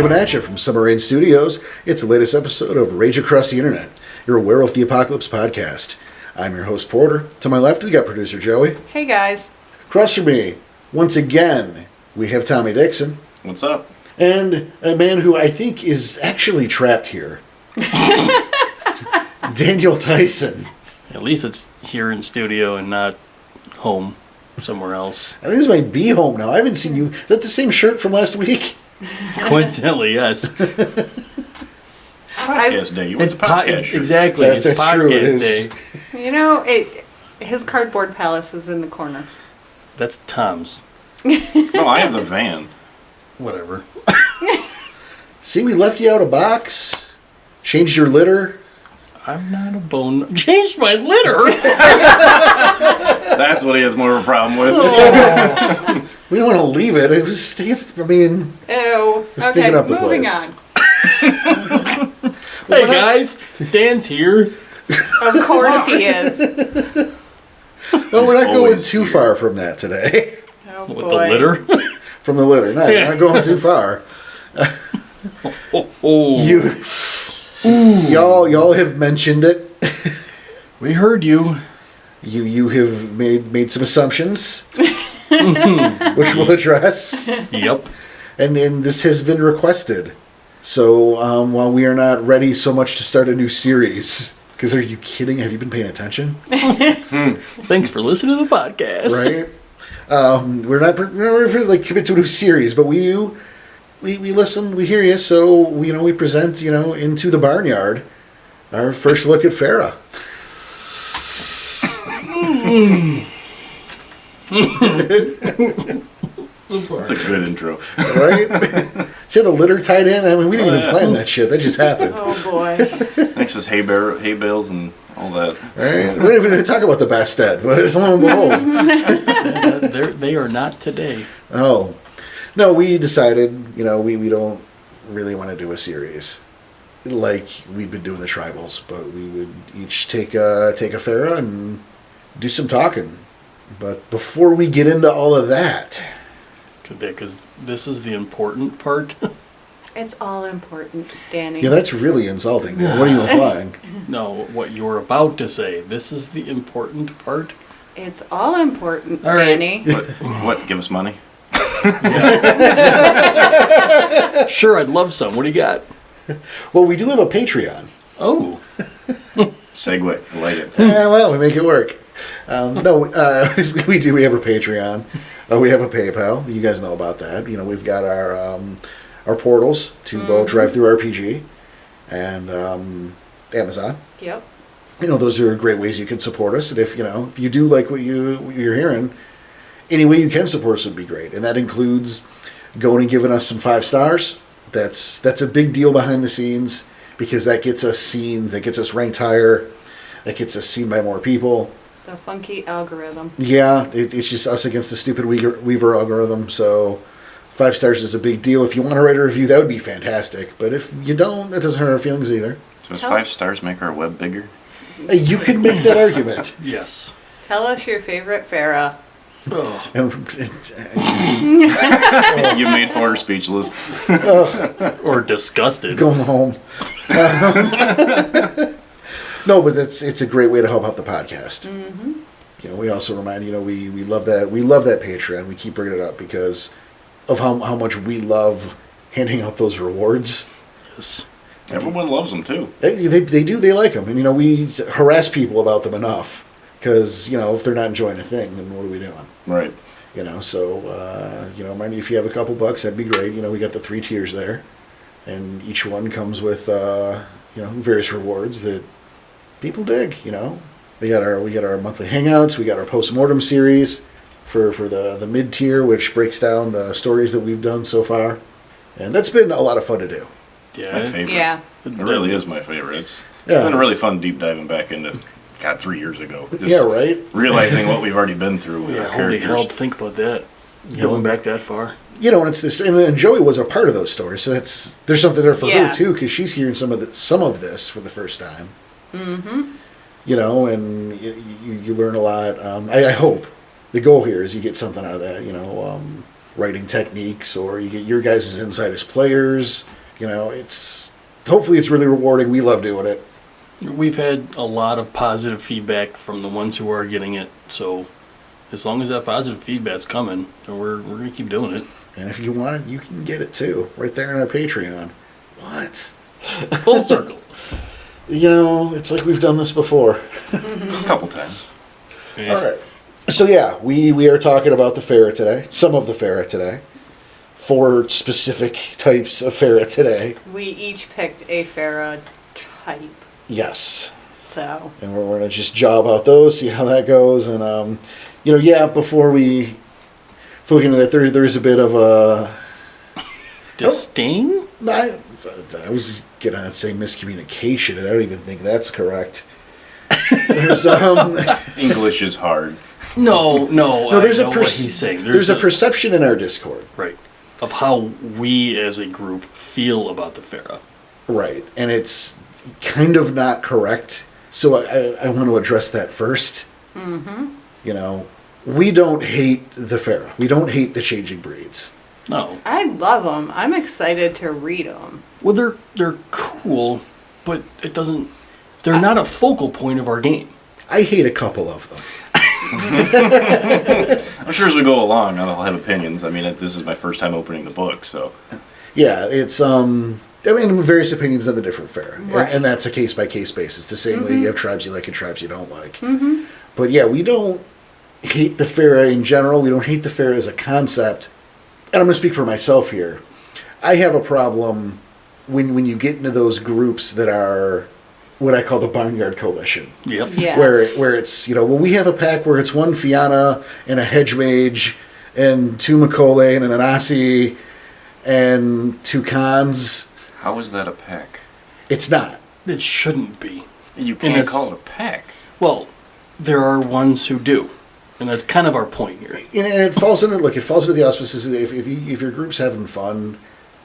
Coming at you from Summer Rain Studios, it's the latest episode of Rage Across the Internet, your Werewolf the Apocalypse podcast. I'm your host, Porter. To my left, we got producer Joey. Hey, guys. Across from me, once again, we have Tommy Dixon. What's up? And a man who I think is actually trapped here. Daniel Tyson. At least it's here in studio and not home somewhere else. I think this might be home now. I haven't seen you. Is that the same shirt from last week? Coincidentally, yes. Podcast day. You went to podcast shirt. Exactly. That's it's true, it podcast is. day. You know, his cardboard palace is in the corner. That's Tom's. No, I have the van. Whatever. See, we left you out a box. Changed your litter. I'm not a bone. Changed my litter. That's what he has more of a problem with. Oh. We don't want to leave it. It was sticking. I mean, Ew. sticking Okay, up the moving place. on. Hey guys, Dan's here. Of course he is. Well, we're not going always too here. far from that today. Oh, With boy. the litter. From the litter. No, we're not going too far. Oh. Y'all have mentioned it. We heard you. You have made some assumptions, which we'll address. Yep. And this has been requested. So while we are not ready so much to start a new series, because are you kidding? Have you been paying attention? Thanks for listening to the podcast. Right? We're not like commit to a new series, but we listen, we hear you. So we present Into the Barnyard, our first look at Fera. That's a good intro. Right? See how the litter tied in? I mean, we didn't even plan that shit. That just happened. Oh, boy. Next is hay bales and all that. Right? We didn't even talk about the Bastet, but lo and behold. They are not today. Oh. No, we decided, we don't really want to do a series like we've been doing the Tribals, but we would each take a Fera and do some talking. But before we get into all of that... Because this is the important part. It's all important, Danny. Yeah, that's really insulting. What are you implying? No, what you're about to say. This is the important part. It's all important, All right. Danny. What? Give us money? Sure, I'd love some. What do you got? Well, we do have a Patreon. Oh. Segue. I like it. Yeah, well, we make it work. No, we do. We have a Patreon. We have a PayPal. You guys know about that. We've got our portals to both Drive-Thru RPG and Amazon. Yep. Those are great ways you can support us. And if you do like what you're hearing, any way you can support us would be great. And that includes going and giving us some 5 stars. That's a big deal behind the scenes because that gets us seen, that gets us ranked higher, that gets us seen by more people. The funky algorithm. Yeah, it's just us against the stupid Weaver algorithm. So 5 stars is a big deal. If you want to write a review, that would be fantastic. But if you don't, that doesn't hurt our feelings either. So does 5 stars make our web bigger? You can make that argument. Yes. Tell us your favorite Fera. Oh. You made Porter speechless. Or disgusted. Going home. No, but it's a great way to help out the podcast. Mm-hmm. We also remind we love that Patreon. We keep bringing it up because of how much we love handing out those rewards. Yes. Everyone loves them too. They do. They like them, and we harass people about them enough because if they're not enjoying a thing, then what are we doing? Right. So mind you, if you have a couple bucks, that'd be great. We got the 3 tiers there, and each one comes with various rewards that people dig. We got our monthly hangouts. We got our post-mortem series for the mid-tier, which breaks down the stories that we've done so far. And that's been a lot of fun to do. My Yeah. favorite. Yeah. It really is my favorite. It's Yeah. been really fun deep diving back into, 3 years ago. Just Yeah, right? realizing what we've already been through with Yeah, our holy characters. hell, think about that. Going back that far. And it's this, and Joey was a part of those stories, so there's something there for Yeah. her too, because she's hearing some of this for the first time. Mm-hmm. And you learn a lot. I hope the goal here is you get something out of that. writing techniques, or you get your guys' insight as players. Hopefully it's really rewarding. We love doing it. We've had a lot of positive feedback from the ones who are getting it, so as long as that positive feedback's coming, then we're going to keep doing it. And if you want it, you can get it too, right there on our Patreon. What? Full circle. It's like we've done this before. A couple times. Yeah. All right. So yeah, we are talking about the Fera today. Some of the Fera today. 4 specific types of Fera today. We each picked a Fera type. Yes. So. And we're going to just job out those, see how that goes. And, before we look into that, there is a bit of a... Disdain? I was going to say miscommunication, and I don't even think that's correct. There's English is hard. No, there's I know a what he's saying. There's a perception in our Discord. Right. Of how we as a group feel about the Fera. Right. And it's kind of not correct. So I want to address that first. Mm-hmm. We don't hate the Fera. We don't hate the changing breeds. No. I love them. I'm excited to read them. Well, they're cool, but it doesn't... They're not a focal point of our game. I hate a couple of them. I'm sure as we go along, I'll have opinions. I mean, this is my first time opening the book, so... Yeah, it's... various opinions on the different Fera. Right. And that's a case-by-case basis. The same way you have tribes you like and tribes you don't like. Mm-hmm. But yeah, we don't hate the Fera in general. We don't hate the Fera as a concept. And I'm going to speak for myself here. I have a problem when you get into those groups that are what I call the Barnyard Coalition. Yep. Yes. Where it's, we have a pack where it's one Fianna and a Hedge Mage and 2 Macaulay and an Anasi and 2 Khans. How is that a pack? It's not. It shouldn't be. You And can't it's- call it a pack. Well, there are ones who do. And that's kind of our point here. And it falls into the auspices. If your group's having fun,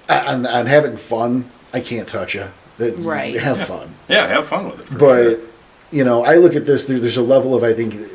on having fun, I can't touch you. Right. Have fun. Yeah, have fun with it. for But sure. I look at this. There's a level of, I think, the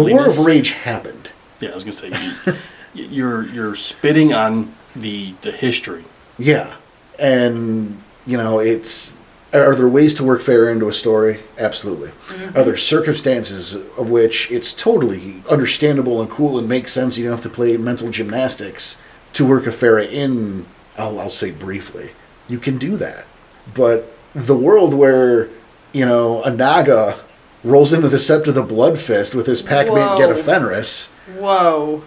War of Silliness. Rage happened. Yeah, I was going to say, you're spitting on the history. Yeah, and it's. Are there ways to work fair into a story? Absolutely. Mm-hmm. Are there circumstances of which it's totally understandable and cool and makes sense? You don't have to play mental gymnastics to work a Fera in, I'll say briefly. You can do that. But the world where, a Naga rolls into the Sept of the Blood Fist with his Pac-Man get a Fenris. Whoa.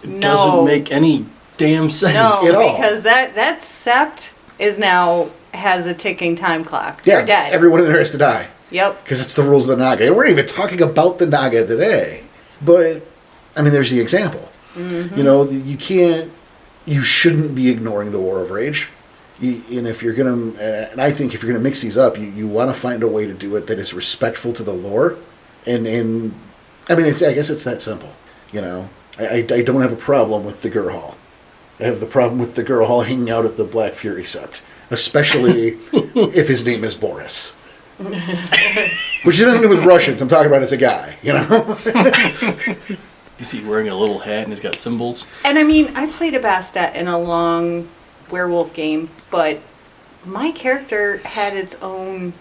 It doesn't make any damn sense. No, At all. because that Sept is now has a ticking time clock. Yeah, You're dead. everyone in there has to die. Yep. Because it's the rules of the Naga. And we're not even talking about the Naga today. But, there's the example. Mm-hmm. You shouldn't be ignoring the War of Rage. And if you're going to, and I think if you're going to mix these up, you want to find a way to do it that is respectful to the lore. And I guess it's that simple. I don't have a problem with the Gurhal. I have the problem with the Gurhal hanging out at the Black Fury Sept. Especially if his name is Boris. Which has nothing to do with Russians. I'm talking about it's a guy, Is he wearing a little hat and he's got symbols? And I played a Bastet in a long werewolf game, but my character had its own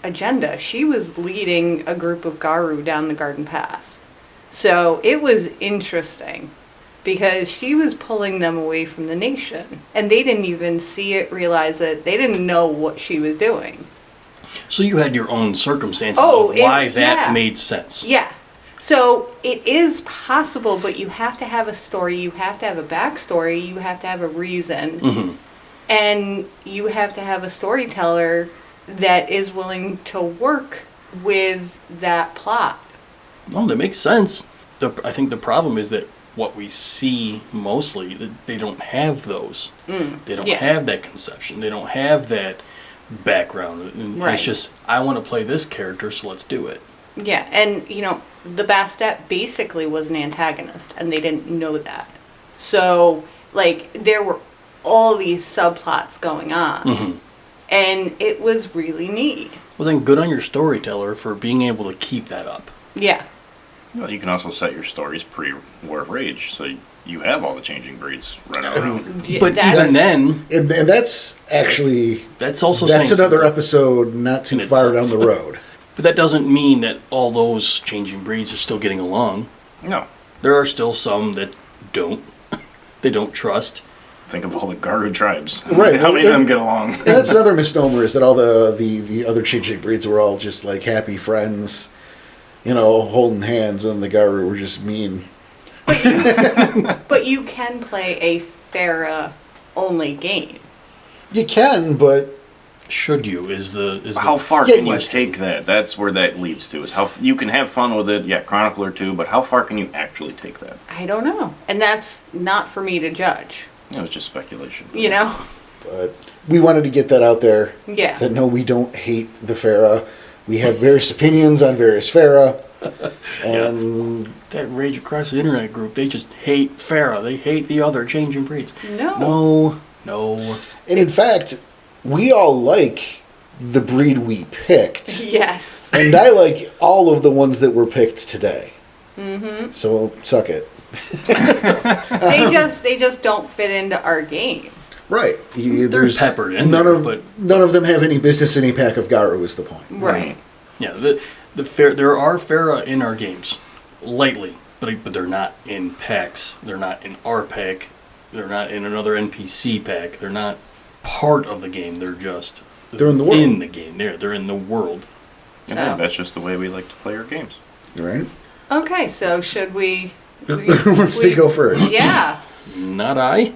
agenda. She was leading a group of Garu down the garden path. So it was interesting. Because she was pulling them away from the nation. And they didn't even see it, realize it. They didn't know what she was doing. So you had your own circumstances of why that made sense. Yeah. So it is possible, but you have to have a story. You have to have a backstory. You have to have a reason. Mm-hmm. And you have to have a storyteller that is willing to work with that plot. Well, that makes sense. I think the problem is that what we see mostly, they don't have those. They don't have that conception. They don't have that background. And Right. It's just, I want to play this character, so let's do it. Yeah, and the Bastet basically was an antagonist, and they didn't know that. So, there were all these subplots going on, Mm-hmm. and it was really neat. Well, then good on your storyteller for being able to keep that up. Yeah. Well, you can also set your stories pre-War of Rage, so you have all the changing breeds running around. Yeah, But that's- even then, And that's actually that's also that's saying another something. episode not too In far itself. down the road. But that doesn't mean that all those changing breeds are still getting along. No. There are still some that don't. They don't trust. Think of all the Garu tribes. Right, How many of them and- get along? And that's another misnomer, is that all the other changing breeds were all just like happy friends, holding hands, and the Garu were just mean. But you can play a Fera only game. You can, but Should you is the How far Yeah, can you you- take that? That's where that leads to. Is how you can have fun with it. Yeah, Chronicler too, but how far can you actually take that? I don't know. And that's not for me to judge. It was just speculation. but we wanted to get that out there. Yeah. That no, we don't hate the Fera. We have various opinions on various Fera, and that Rage Across the Internet group. They just hate Fera. They hate the other changing breeds. No. No. and in fact, we all like the breed we picked. Yes. And I like all of the ones that were picked today. Mm-hmm. So suck it. They just don't fit into our game. Right. They're peppered in none there, of but none of them have any business in a pack of Garu is the point. Right. yeah, there are Fera in our games, lightly, but they're not in packs. They're not in our pack. They're not in another NPC pack. They're not part of the game. They're just They're in the world. In the game, they're in the world. And So. that's just the way we like to play our games. Right? Okay, so should we... Who wants to go first? Yeah. Not I.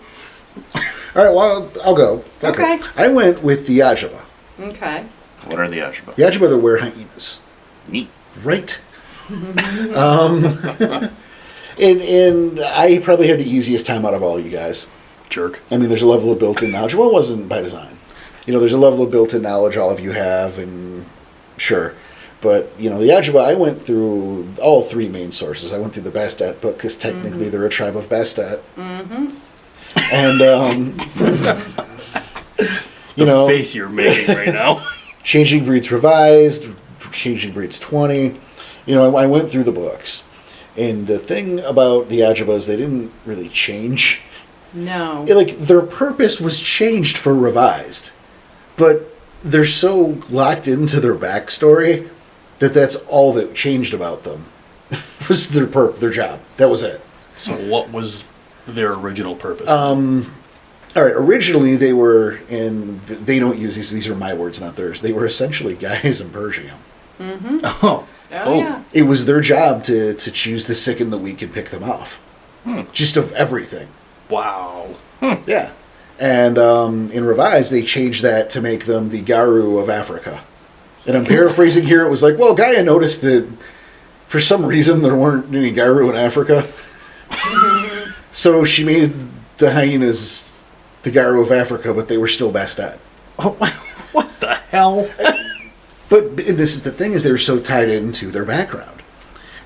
All right, well, I'll go. Okay. I went with the Yajiba. Okay. What are the Ashba? The Yajiba, the were hyenas. Neat. Right. And I probably had the easiest time out of all you guys. Jerk. I mean, there's a level of built-in knowledge. Well, it wasn't by design. There's a level of built-in knowledge all of you have, and sure. But, the Yajiba, I went through all three main sources. I went through the Bastet book, because technically they're a tribe of Bastet. Mm-hmm. And, The face you're making right now. Changing Breeds Revised, Changing Breeds 20. I went through the books. And the thing about the Yajiba is they didn't really change. No. Their purpose was changed for Revised. But they're so locked into their backstory that that's all that changed about them. Was their job. That was it. So what was their original purpose? All right, originally they were, and they don't use these are my words, not theirs. They were essentially guys in Persium. oh. Oh, yeah. It was their job to choose the sick and the weak and pick them off. Just of everything. Wow. Yeah. And in Revised, they changed that to make them the Garu of Africa. And I'm paraphrasing here. It was like, well, Gaia noticed that for some reason there weren't any Garu in Africa. So she made the hyenas the Garu of Africa, but they were still Bastet. What the hell? But this is the thing, is they're so tied into their background.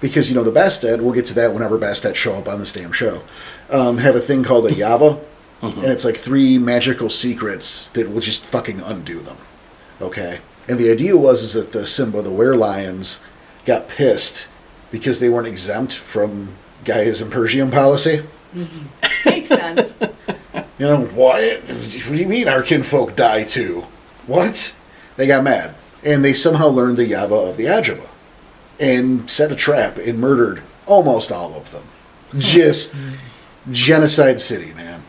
Because, the Bastet, we'll get to that whenever Bastet show up on this damn show, have a thing called a Yava. And it's like 3 magical secrets that will just fucking undo them. Okay? And the idea is that the Simba, the were-lions, got pissed because they weren't exempt from Gaia's Impersium policy. Makes sense. What? What do you mean our kinfolk die too? What? They got mad. And they somehow learned the Yava of the Yajiba. And set a trap and murdered almost all of them. Just genocide city, man.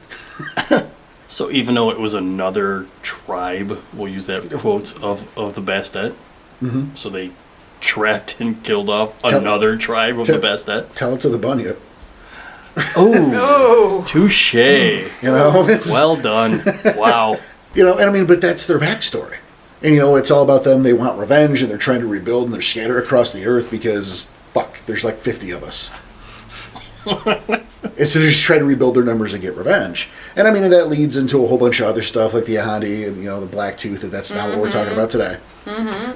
So even though it was another tribe, we'll use that quotes of the Bastet, so they trapped and killed off another tribe of the Bastet. Tell it to the bunyip. Oh, touche. It's... Well done. Wow. and I mean, but that's their backstory. And, it's all about them. They want revenge, and they're trying to rebuild, and they're scattered across the earth because, fuck, there's like 50 of us. And so they're just trying to rebuild their numbers and get revenge. And, I mean, and that leads into a whole bunch of other stuff, like the Ahadi and, the Black Tooth, and that's not what we're talking about today.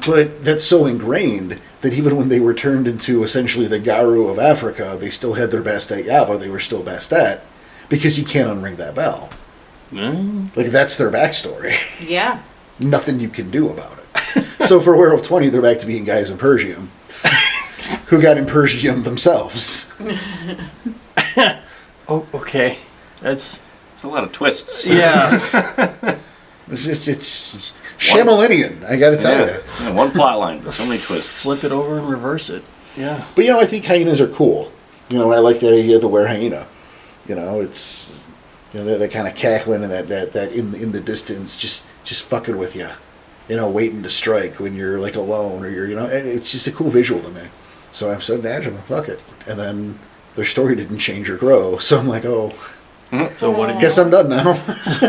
But that's so ingrained that even when they were turned into essentially the Garu of Africa, they still had their Bastet Yava. They were still Bastet because you can't unring that bell. That's their backstory. Yeah. Nothing you can do about it. So for Werewolf 20, they're back to being guys in Persium who got in Persium themselves. Oh, okay. That's It's a lot of twists. yeah. It's Shyamalan, I gotta tell you. Yeah, one plot line, but so many twists. Flip it over and reverse it. Yeah. But I think hyenas are cool. I like that idea of the were hyena. It's they're kind of cackling and that in the distance, just fucking with you. Waiting to strike when you're like alone or you're and it's just a cool visual to me. So I said, "Natural, fuck it." And then their story didn't change or grow, so I'm like, "Oh, So what did guess I'm done now."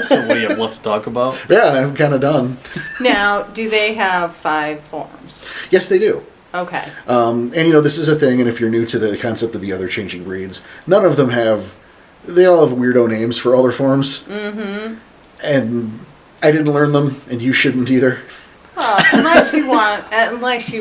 so what do you have left to talk about? Yeah, I'm kind of done. Now, do they have 5 forms? Yes, they do. Okay. And this is a thing, and if you're new to the concept of the other changing breeds, none of them they all have weirdo names for all their forms. Mm-hmm. And I didn't learn them, and you shouldn't either. Well, unless you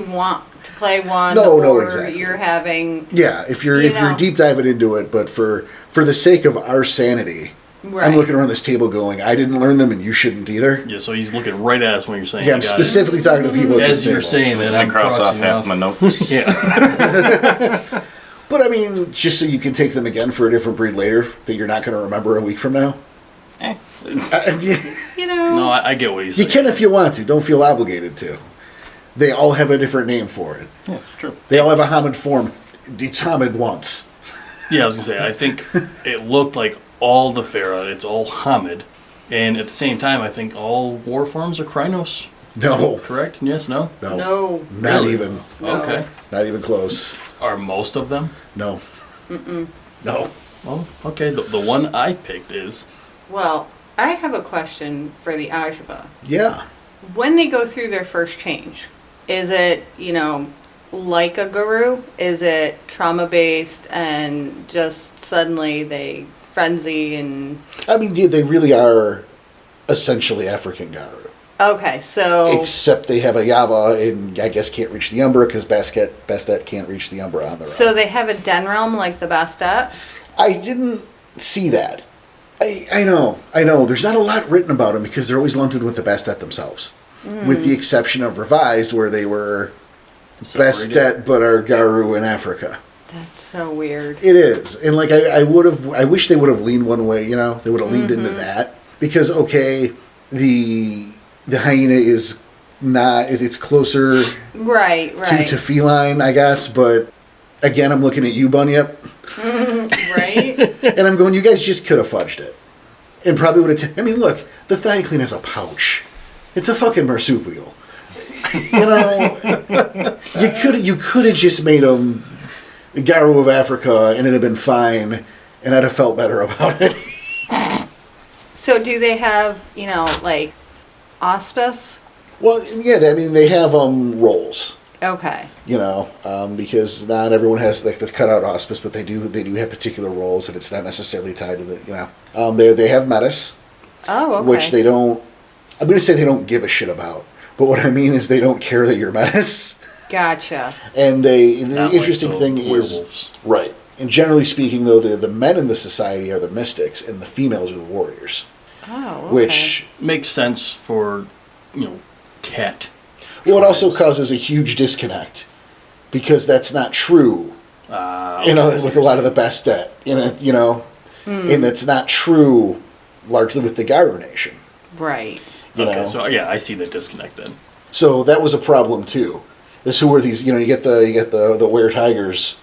want to play one, No, or exactly. you're having Yeah, if you're deep diving into it, but for the sake of our sanity, right. I'm looking around this table going, I didn't learn them, and you shouldn't either. Yeah, so he's looking right at us when you're saying. Yeah, I'm specifically talking to people at As this you're table. saying that, I I'm cross off crossing half off. my notes. Yeah. But I mean, just so you can take them again for a different breed later that you're not going to remember a week from now. Eh. No, I get what he's You saying. can if you want to. Don't feel obligated to. They all have a different name for it. Yeah, it's true. They all have a Hamid form. It's Hamid once. Yeah, I was gonna say. I think it looked like all the Fera. It's all Hamid, and at the same time, I think all war forms are Krynos. No. Correct? Yes. No. No. No. Not Really? even. No. Okay. Not even close. Are most of them? No. No. Oh, okay. The one I picked is. Well, I have a question for the Ajba. Yeah. When they go through their first change, is it, like a guru? Is it trauma-based and just suddenly they frenzy and... I mean, they really are essentially African Garu. Okay, so... Except they have a Yava and I guess can't reach the Umbra because Bastet can't reach the Umbra on their own. So they have a den realm like the Bastet? I didn't see that. I know. There's not a lot written about them because they're always lumped in with the Bastet themselves. With the exception of Revised where they were Separated. Bastet but are Garu in Africa. That's so weird. It is. And like I wish they would have leaned one way, They would have leaned into that. Because okay, the hyena is not it's closer Right. to feline, I guess, but again I'm looking at you, Bunyip. Right? And I'm going, you guys just could have fudged it. And probably would have... I mean, look, the Thyclean has a pouch. It's a fucking marsupial. You could have just made him the Garu of Africa and it'd have been fine, and I'd have felt better about it. So do they have, like, auspice? Well, yeah, I mean, they have roles. Okay. Because not everyone has like the cutout auspice, but they do have particular roles, and it's not necessarily tied to the they have metis, Oh, okay. which they don't. I'm going to say they don't give a shit about, but what I mean is they don't care that you're metis. Gotcha. And the Not interesting like the thing is werewolves. right. And generally speaking, though, the men in the society are the mystics, and the females are the warriors, Oh, okay. which. Makes sense for, cat. Well, it also tribes. causes a huge disconnect because that's not true. Okay, I see With what a you're lot of the saying. Bastet, and that's not true largely with the Garu Nation. Right. Okay, so yeah, I see the disconnect then. So that was a problem too. Is who are these? You get the were tigers.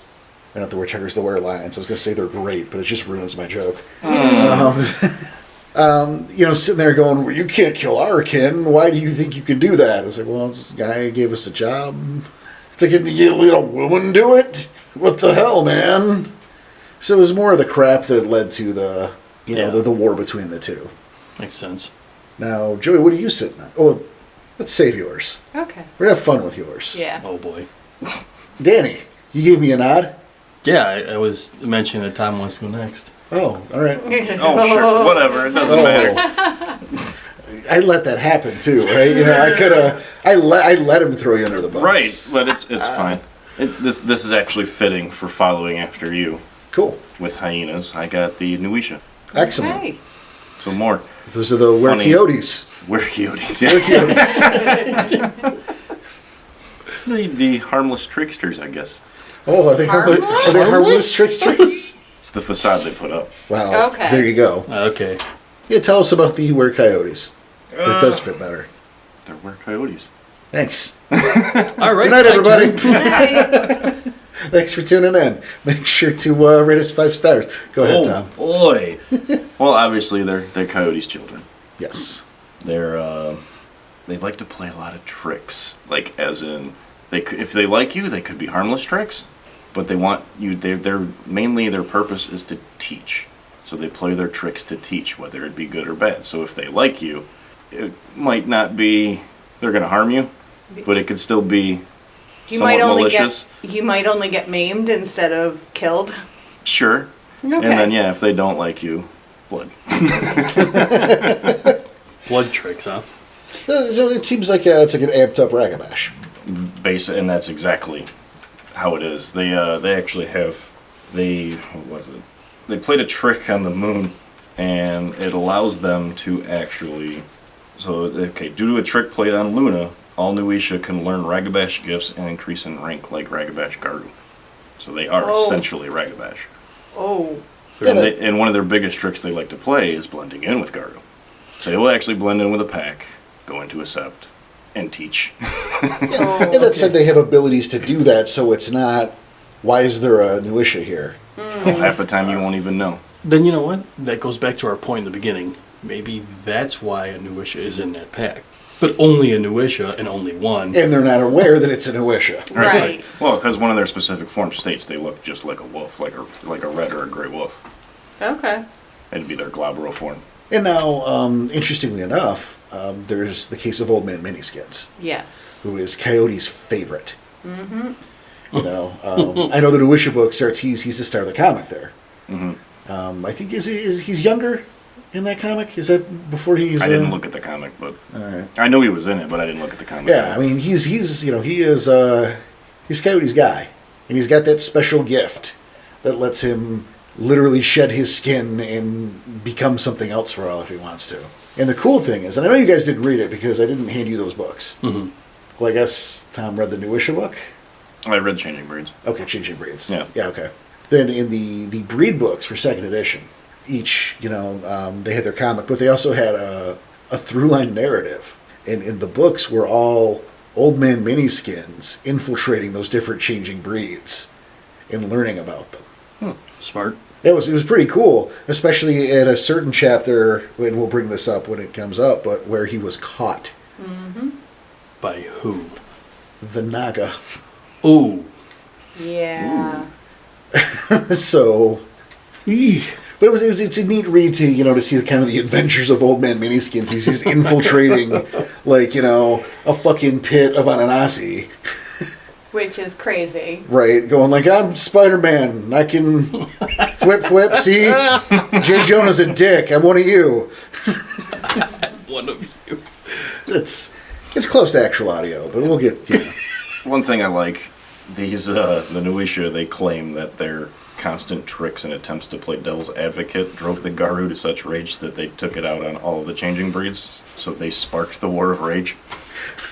Not the were tigers, the were lions. I was going to say they're great, but it just ruins my joke. Sitting there going, well, you can't kill our kin. Why do you think you can do that? I was like, well, this guy gave us a job. It's like, you let a woman do it? What the hell, man? So it was more of the crap that led to the war between the two. Makes sense. Now, Joey, what are you sitting at? Oh, let's save yours. Okay. We're going to have fun with yours. Yeah. Oh boy. Danny, you gave me a nod? Yeah, I was mentioning that Tom wants to go next. Oh, all right. Oh, sure. Whatever. It doesn't matter. I let that happen too, right? I could have. I let him throw you under the bus. Right, but it's fine. This is actually fitting for following after you Cool. with hyenas. I got the Nuisha. Excellent. Okay. So more. Those are the Funny. Wercoyotes. We're coyotes. Yes. The harmless tricksters, I guess. Oh, are they harmless Harmless? tricksters? It's the facade they put up. Well, Okay. there you go. Okay. Yeah, tell us about the You Wear Coyotes. That does fit better. They're were coyotes. Thanks. All right. Good night, everybody. Hi. Thanks for tuning in. Make sure to rate us 5 stars. Go ahead, Tom. Boy. Well, obviously they're coyotes' children. Yes. They like to play a lot of tricks. Like, as in, if they like you, they could be harmless tricks, but they want you. They're mainly their purpose is to teach. So they play their tricks to teach, whether it be good or bad. So if they like you, it might not be they're going to harm you, but it could still be somewhat malicious. You might only get maimed instead of killed. Sure. Okay. And then if they don't like you, blood. Blood tricks, huh? So it seems like it's like an amped up Ragabash. And that's exactly how it is. They actually have what was it? They played a trick on the moon, and it allows them to actually. So due to a trick played on Luna, all Nuisha can learn Ragabash gifts and increase in rank like Ragabash Garu. So they are essentially Ragabash. Oh. And one of their biggest tricks they like to play is blending in with Garu. So they will actually blend in with a pack, go into a sept, and teach. And that said, they have abilities to do that, so it's not, why is there a Nuisha here? Half the time you won't even know. Then you know what? That goes back to our point in the beginning. Maybe that's why a Nuisha is in that pack. But only a Nuisha and only one. And they're not aware that it's a Nuisha. Right. Well, because one of their specific forms states they look just like a wolf, like a red or a gray wolf. Okay. It'd be their glabro form. And now, interestingly enough, there's the case of Old Man Miniskins, Yes. who is Coyote's favorite. Mm-hmm. You know, I know the Nuisha book starts. He's the star of the comic there. Mm-hmm. I think he's younger in that comic. Is that before he's? I didn't look at the comic, but All right. I knew he was in it, but I didn't look at the comic. Yeah, I mean he's Coyote's guy, and he's got that special gift that lets him literally shed his skin and become something else for all if he wants to. And the cool thing is, and I know you guys didn't read it because I didn't hand you those books. Mm-hmm. Well, I guess Tom read the Nuisha book. I read Changing Breeds. Okay, Changing Breeds. Yeah. Yeah, okay. Then in the breed books for second edition, each, they had their comic, but they also had a through-line narrative. And in the books were all Old Man Miniskins infiltrating those different changing breeds and learning about them. Smart. It was pretty cool, especially at a certain chapter, and we'll bring this up when it comes up, but where he was caught. Mm-hmm. By who? The Naga. Ooh. Yeah. So, Eesh. but it's a neat read to see kind of the adventures of Old Man Miniskins. He's infiltrating a fucking pit of Ananasi, Which is crazy. right? Going like, I'm Spider-Man. I can thwip. See, J. Jonah's a dick. I'm one of you. One of you. It's close to actual audio, but we'll get. One thing I like, these the Nuisha, they claim that their constant tricks and attempts to play devil's advocate drove the Garu to such rage that they took it out on all of the changing breeds. So they sparked the War of Rage.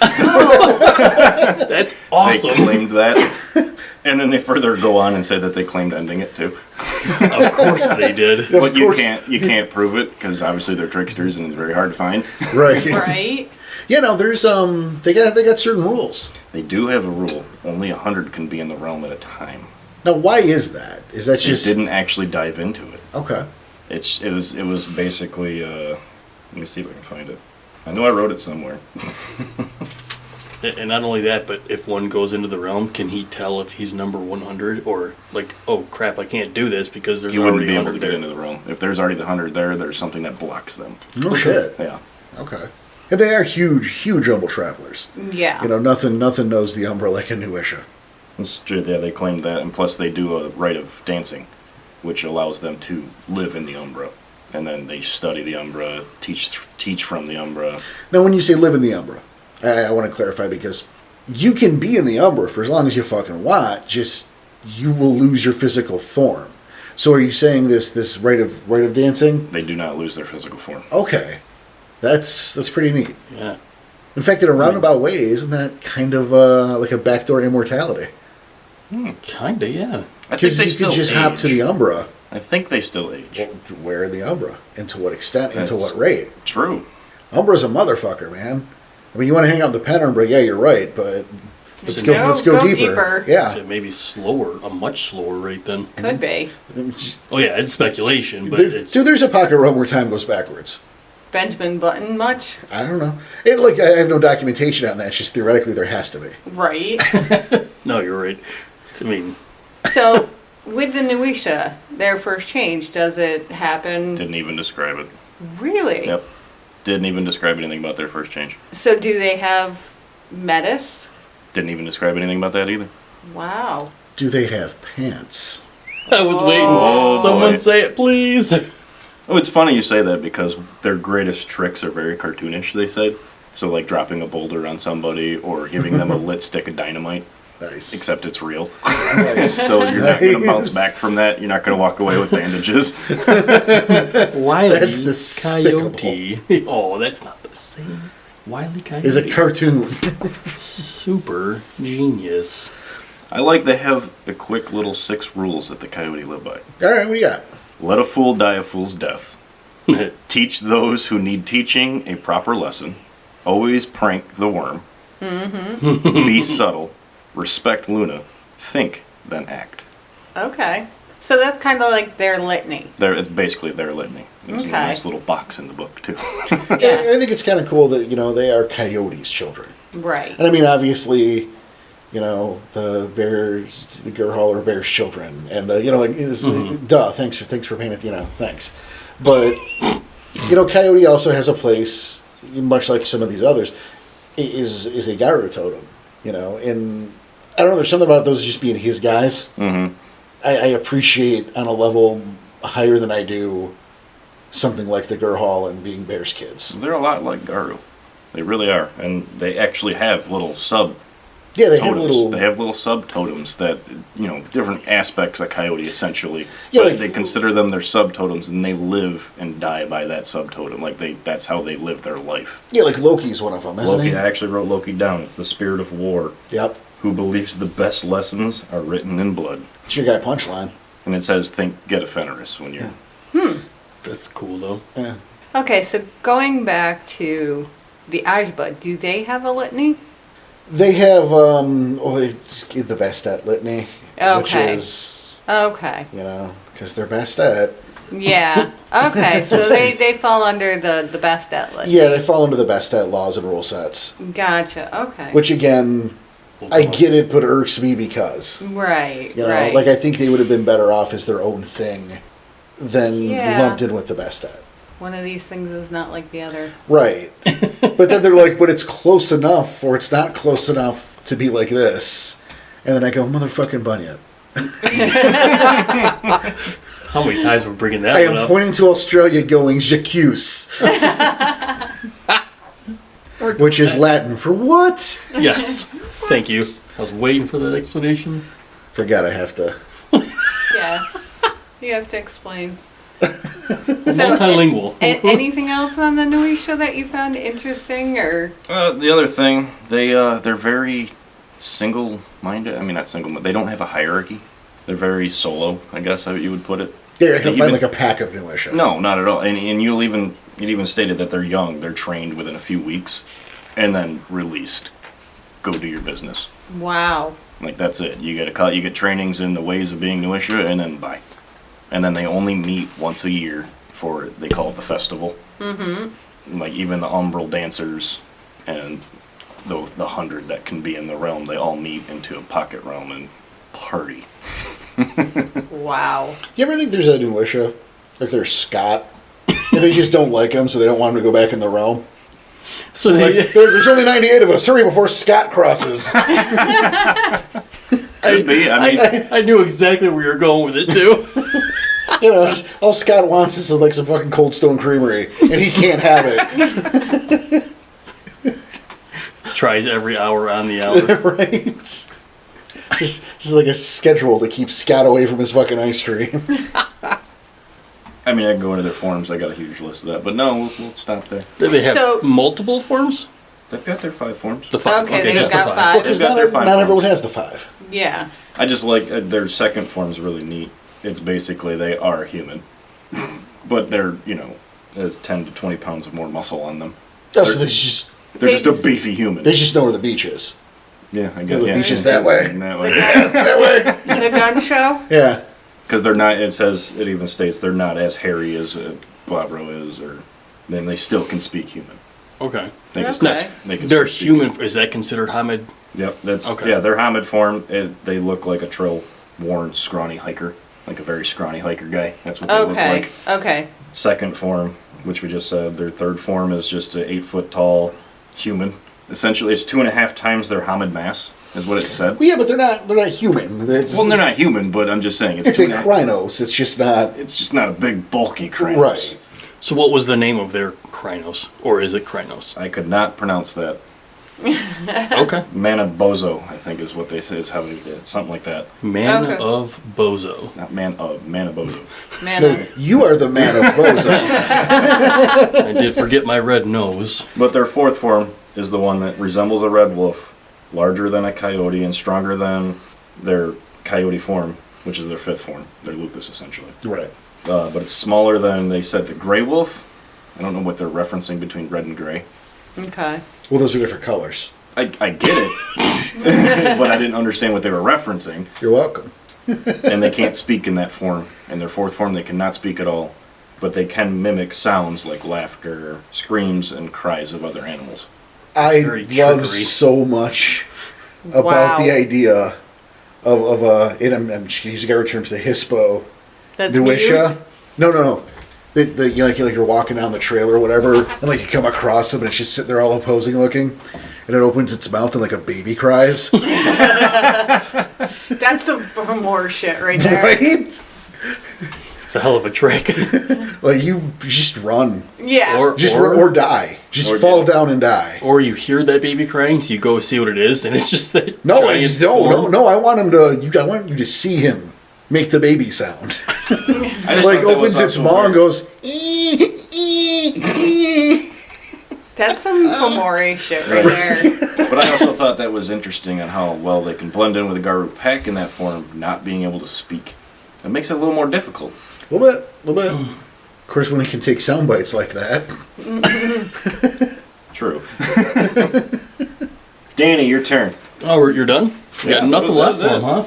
That's awesome. They claimed that. And then they further go on and say that they claimed ending it too. Of course they did. Of But you course. can't prove it because obviously they're tricksters and it's very hard to find. Right. Right? Yeah, no, there's they got certain rules. They do have a rule: only 100 can be in the realm at a time. Now, why is that? Is that just It didn't actually dive into it. okay? It was basically. Let me see if I can find it. I know I wrote it somewhere. And not only that, but if one goes into the realm, can he tell if he's number 100 or like, oh crap, I can't do this because there's You wouldn't already be able to 100 get there. into the realm if there's already the 100 there. There's something that blocks them. No shit. Yeah. Okay. And they are huge Umbral travelers. Yeah. Nothing knows the Umbra like a Nuisha. It's true. Yeah, they claim that, and plus they do a rite of dancing, which allows them to live in the Umbra, and then they study the Umbra, teach from the Umbra. Now, when you say live in the Umbra, I want to clarify because you can be in the Umbra for as long as you fucking want. Just you will lose your physical form. So, are you saying this rite of dancing? They do not lose their physical form. Okay, that's pretty neat. Yeah. In fact, in a roundabout way, isn't that kind of like a backdoor immortality? Kinda, yeah. I think Because they you still could just age. hop to the Umbra. I I think they still age. Well, where are the Umbra? And to what extent? And to That's- what rate? True. Umbra's a motherfucker, man. I mean, you want to hang out with the Penumbra, yeah, you're right, but let's No, go go deeper. deeper. So Yeah. maybe slower, a much slower rate then. Could be. Oh yeah, it's speculation, but it's Dude, there's a pocket realm where time goes backwards. Benjamin Button much? I don't know. I have no documentation on that. It's just theoretically there has to be. Right. no, you're right. I mean, So, with the Nuisha, their first change, does it happen? Didn't even describe it. Really? Yep. Didn't even describe anything about their first change. So, do they have metis? Didn't even describe anything about that either. Wow. Do they have pants? I was waiting. Oh, Someone boy. say it, please. Oh, it's funny you say that because their greatest tricks are very cartoonish, they said. So, like dropping a boulder on somebody or giving them a lit stick of dynamite, Nice. except it's real. Nice. So, you're not going to bounce Nice. back from that. You're not going to walk away with bandages. Wiley That's despicable. Coyote. Oh, that's not the same. Wiley Coyote Is a cartoon. super genius. I like they have a quick little 6 rules that the coyote live by. All right, what do you got? Let a fool die a fool's death. Teach those who need teaching a proper lesson. Always prank the worm. Be subtle. Respect Luna. Think, then act. Okay. So, that's kind of like their litany. It's basically their litany. There's Okay. a nice little box in the book, too. Yeah. I think it's kind of cool that, they are coyotes' children. Right. And I mean, obviously, the bears, the Gerhal are bears' children. And duh, thanks for paying it, thanks. But, coyote also has a place, much like some of these others, is a Garu totem, and I don't know, there's something about those just being his guys. Mm-hmm. I appreciate on a level higher than I do something like the Gerhal and being bears' kids. They're a lot like Garu. They really are. And they actually have little sub-totems. Yeah, they have little... They have little sub-totems that, different aspects of coyote, essentially. Yeah, But like- they consider them their sub-totems, and they live and die by that sub-totem. That's how they live their life. Yeah, like Loki's one of them, isn't Loki, he? I actually wrote Loki down. It's the spirit of war, Yep. who believes the best lessons are written in blood. It's your guy Punchline. And it says, think, get a Fenris when you're... That's cool though. Yeah. Okay, so going back to the Ajba, do they have a litany? They have it's the Bastet litany, which Okay. is, Okay. because they're Bastet. Yeah. Okay, so they fall under the Bastet list. Yeah, they fall into the Bastet laws and rule sets. Gotcha. Okay. Which again, I get it, but irks me because Right. I think they would have been better off as their own thing than Yeah. lumped in with the Bastet. One of these things is not like the other. Right. But then they're like, but it's close enough, or it's not close enough to be like this. And then I go, motherfucking Bunyip. How many times we're bringing that I one am up? pointing to Australia going, j'accuse. Which is Latin for what? Yes. Thank you. I was waiting for that explanation. Forgot I have to. Yeah. You have to explain. Multilingual. Anything else on the Nuisha that you found interesting, or? The other thing, they're very single-minded. I mean, not single, but they don't have a hierarchy. They're very solo, I guess how you would put it. Yeah, you're not going to Even- find like a pack of Nuisha. No, not at all. And it even stated that they're young. They're trained within a few weeks, and then released. Go do your business. Wow. Like that's it. You get trainings in the ways of being Nuisha, and then bye. And then they only meet once a year for they call it the festival. Mm-hmm. Like even the umbral dancers and the 100 that can be in the realm, they all meet into a pocket realm and party. Wow. You ever think there's a Nuisha? Like there's Scott? And they just don't like him, so they don't want him to go back in the realm? So Like, they, there's only 98 of us. Hurry before Scott crosses. Could be. I mean, I knew exactly where you were going with it too. Just, all Scott wants is like some fucking Cold Stone Creamery, and he can't have it. Tries every hour on the hour. Right? Just like a schedule to keep Scott away from his fucking ice cream. I mean, I can go into their forums. I got a huge list of that, but no, we'll stop there. Do they have So- multiple forms? They've got their 5 forms. The five. Okay, they've just the got five. five. Because They've got not, their 5 not everyone forms. has the 5. Yeah. I just like their second form's really neat. it's basically they are human, but they're there's 10 to 20 pounds of more muscle on them. Oh, so they're just a beefy human. they just know where the beach is. Yeah, I guess. The Yeah, beach is that way. That way. It's that way. The gun show? Yeah. Because they're not. It even states they're not as hairy as Glabro is, or then they still can speak human. Okay. They can Okay. they can They're speak human. Is that considered Hamid? Yep, that's Okay. yeah. They're Hamid form. They look like a trail-worn, scrawny hiker, like a very scrawny hiker guy. That's what they look Okay. like. Okay. Second form, which we just said, their third form is just an 8-foot tall human. Essentially, it's 2.5 times their Hamid mass, is what it said. Well, yeah, but they're not human. Well, they're not human, but I'm just saying It's a 2.5 Krynos. It's just not. It's just not a big, bulky Kranos. Right. So what was the name of their Krynos? Or is it Krynos? I could not pronounce that. Okay. Manabozo, I think is what they say, is how they did. Something like that. Man Okay. of Bozo. Not Manabozo. Man, No, you are the man of Bozo. I did forget my red nose. But their fourth form is the one that resembles a red wolf, larger than a coyote, and stronger than their coyote form, which is their fifth form, their lupus, essentially. Right. But it's smaller than, they said, the gray wolf. I don't know what they're referencing between red and gray. okay. Well, those are different colors. I get it, but I didn't understand what they were referencing. You're welcome. And they can't speak in that form. In their fourth form, they cannot speak at all. But they can mimic sounds like laughter, screams, and cries of other animals. I Very love trickery. so much about Wow. the idea of I'm just using our terms, the Hispo. That's Duisha. No. You're walking down the trail or whatever, and like you come across them, and it's just sitting there all opposing looking, and it opens its mouth and like a baby cries. That's some more shit right there. Right? It's a hell of a trick. Like you just run, Yeah. Or die, just Or fall die. down and die. or you hear that baby crying, so you go see what it is, and it's just that No, giant form. no. I want I want you to see him make the baby sound. I just Like thought that was opens its also maw and weird. goes. That's some Fomori shit right there. But I also thought that was interesting on how well they can blend in with the Garu pack in that form, not being able to speak. It makes it a little more difficult. A little bit. Of course, when he can take sound bites like that. True. Danny, your turn. Oh, you're done? You Yeah, got nothing that left was for it. him, huh?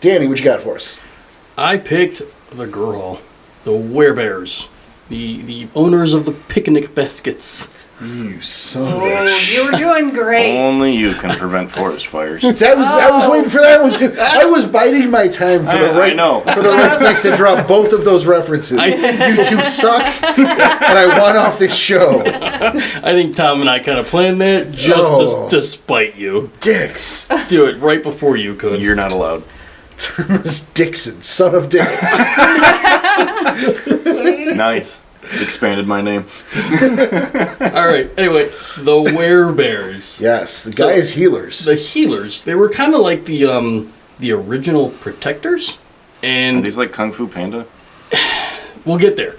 Danny, what you got for us? I picked the girl, the werebears, the owners of the picnic baskets. You son of a Oh, bitch. you were doing great. Only you can prevent forest fires. I was waiting for that one too. I was biding my time for the I right know. for the right place to drop both of those references. You two suck, and I want off this show. I think Tom and I kind of planned that just Oh. to spite you. Dix, Do it right before you could. You're not allowed. Thomas Dixon, son of Dix. Nice. Expanded my name. All right. Anyway, the werebears. Yes, the So- guys healers. The healers. They were kind of like the original protectors, Are and these like Kung Fu Panda? we'll get there.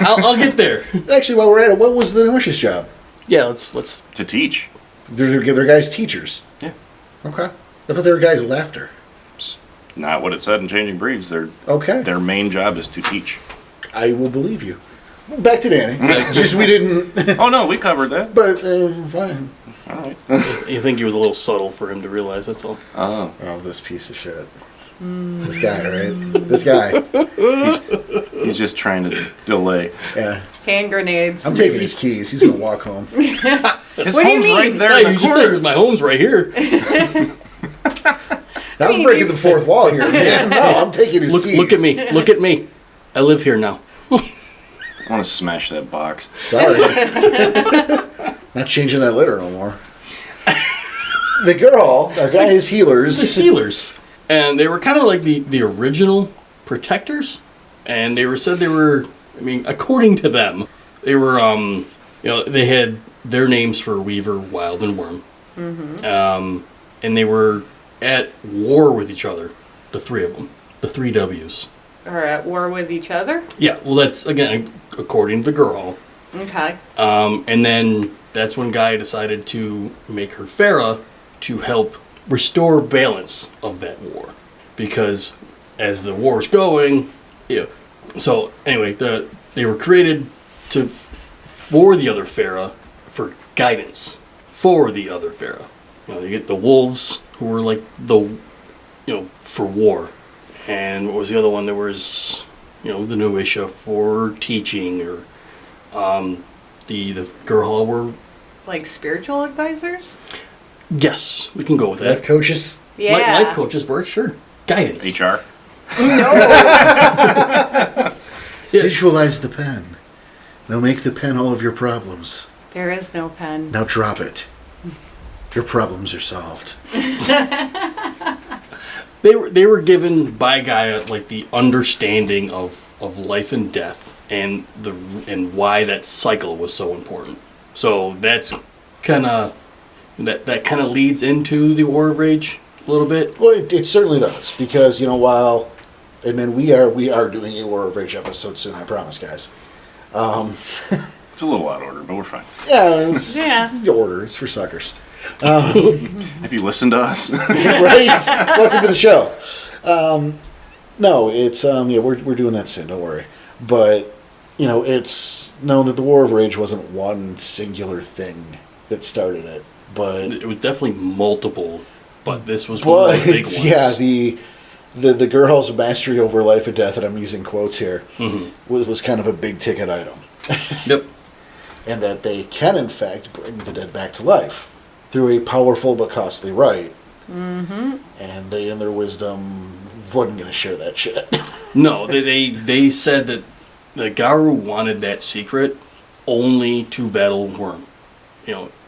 I'll get there. Actually, while we're at it, what was the Nosh's job? Yeah. Let's. To teach. They're guys teachers. Yeah. Okay. I thought they were guys laughter. Not what it said in Changing Breeds. Okay. Their main job is to teach. I will believe you. Back to Danny. Just we didn't, Oh no, we covered that. but fine. All right. You think he was a little subtle for him to realize. That's all. Oh. Oh, this piece of shit. This guy, right? This guy. He's just trying to delay. Yeah. Hand grenades. I'm taking his keys. He's gonna walk home. His What do you home's mean? right there Yeah, in the you just corner. said my home's right here. I was breaking the fourth wall here, man. No, I'm taking his keys. Look at me. Look at me. I live here now. I want to smash that box. Sorry. Not changing that litter no more. The girl, our guy is The healers. healers, and they were kind of like the original protectors, and they were. I mean, according to them, they were. They had their names for Weaver, Wild, and Worm. And they were at war with each other. The three of them, the three W's. Or at war with each other. Yeah, well, that's again according to the girl. Okay. And then that's when Guy decided to make her Fera to help restore balance of that war. Because as the war's going, so anyway, they were created for the other Fera, for guidance for the other Fera. You get the wolves, who were like for war, and what was the other one? There was the new issue for teaching, or the Gerhal were. Like spiritual advisors? Yes, we can go with that. Life coaches. Yeah. Life coaches were, sure. Guidance. HR. No. Visualize the pen. Now make the pen all of your problems. There is no pen. Now drop it. Your problems are solved. They were given by Gaia like the understanding of life and death and why that cycle was so important. So that's kind of that kind of leads into the War of Rage a little bit. Well, it certainly does, because while, and man, we are doing a War of Rage episode soon. I promise, guys. It's a little out of order, but we're fine. Yeah, Yeah. the order is for suckers. If you listen to us, Right? Welcome to the show. No, it's we're doing that soon. Don't worry. But it's known that the War of Rage wasn't one singular thing that started it, but It was definitely multiple, but this was one of the big ones. yeah, the Gerhal's mastery over life and death, and I'm using quotes here, was kind of a big ticket item, Yep. and that they can in fact bring the dead back to life through a powerful but costly rite. And they, in their wisdom, wasn't going to share that shit. No, they said that the Garu wanted that secret only to battle Worm.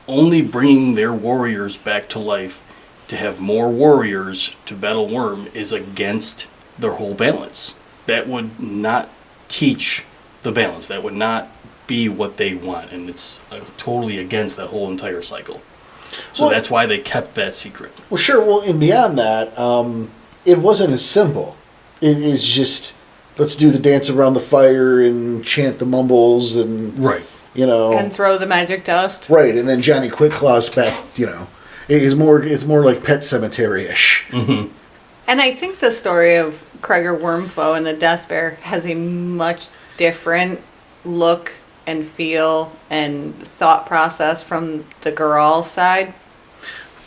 Only bringing their warriors back to life to have more warriors to battle Worm is against their whole balance. That would not teach the balance. That would not be what they want, and it's totally against that whole entire cycle. So Well- that's why they kept that secret. Well, sure. Well, and beyond that, it wasn't as simple. It is just, let's do the dance around the fire and chant the mumbles and, Right. And throw the magic dust. Right, and then Johnny Quickclaw's back, it's more like Pet Cemetery-ish. And I think the story of Kreger Wormfoe and the Death Bear has a much different look and feel and thought process from the Geralt side.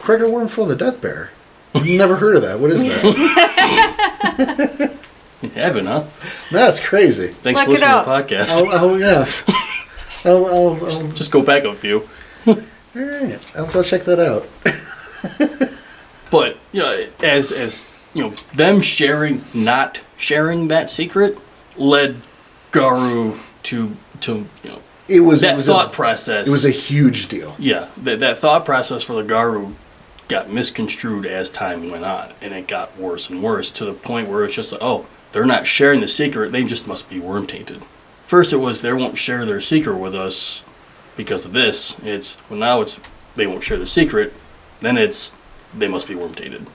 Kreger Wormfoe the Death Bear. I've never heard of that. What is that? You haven't, huh? That's crazy. Thanks Look for it listening to up. the podcast. Oh yeah. I'll Just go back a few. all right. I'll check that out. But as them not sharing that secret led Garu to It was that a thought process. It was a huge deal. Yeah, that thought process for the Garu got misconstrued as time went on, and it got worse and worse to the point where it's just like, oh, they're not sharing the secret, they just must be worm tainted. First it was they won't share their secret with us because of this. Now it's they won't share the secret, then it's they must be worm tainted.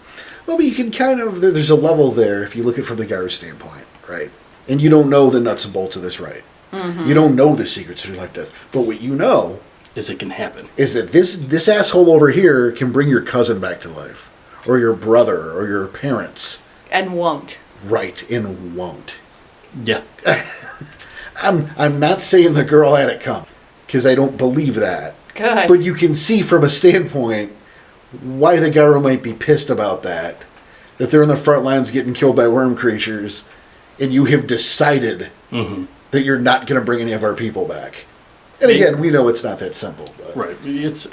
Well, but you can kind of, there's a level there if you look at it from the Garu standpoint, right? And you don't know the nuts and bolts of this, right? You don't know the secrets of your life death. But what you know Is it can happen. is that this asshole over here can bring your cousin back to life, or your brother, or your parents. And won't. Right, and won't. Yeah. I'm not saying the girl had it come, because I don't believe that. Good. But you can see from a standpoint why the Garu might be pissed about that. That they're in the front lines getting killed by worm creatures, and you have decided that you're not going to bring any of our people back. And again, we know it's not that simple. But. Right. It's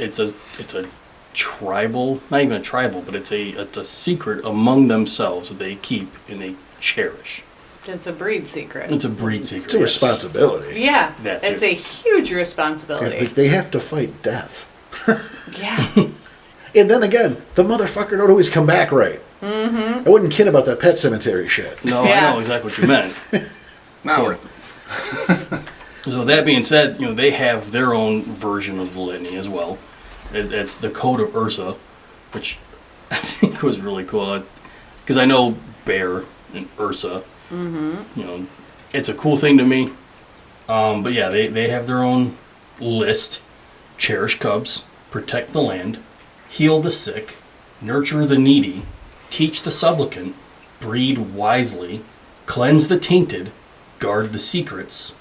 a tribal, not even a tribal, but it's a secret among themselves that they keep and they cherish. It's a breed secret. It's a breed secret. It's a responsibility. Yeah. That It's too. a huge Yeah, responsibility. like they have to fight death. Yeah. And then again, the motherfucker don't always come back right. I wouldn't kid about that Pet Cemetery shit. No, Yeah. I know exactly what you meant. not So- worth it. So that being said, they have their own version of the litany as well. It's the Code of Ursa, which I think was really cool. Because I know Bear and Ursa. It's a cool thing to me. But yeah, they have their own list. Cherish cubs, protect the land, heal the sick, nurture the needy, teach the supplicant, breed wisely, cleanse the tainted, guard the secrets,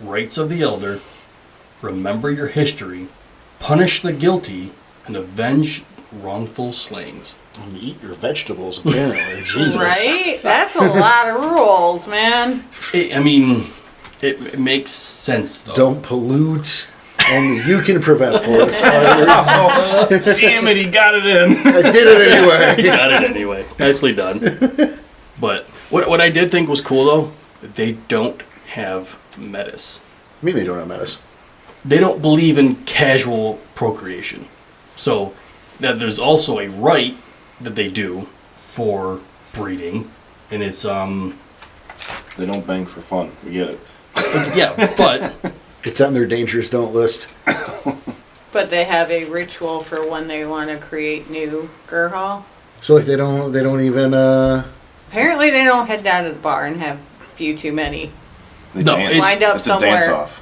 rights of the elder, remember your history, punish the guilty, and avenge wrongful slayings. And eat your vegetables, apparently. Jesus. Right? That's a lot of rules, man. It makes sense, though. Don't pollute. Only you can prevent forest fires. Damn it, he got it in. I did it anyway. Got it anyway. Nicely done. But what I did think was cool, though, they don't have metis. I mean, they don't have metis. They don't believe in casual procreation. So that there's also a rite that they do for breeding, and it's They don't bang for fun. We get it. yeah, but It's on their dangerous don't list. But they have a ritual for when they want to create new Gurhal. So like they don't even Apparently they don't head down to the bar and have a few too many. They No, dance. it's- Wind up it's somewhere. a dance off.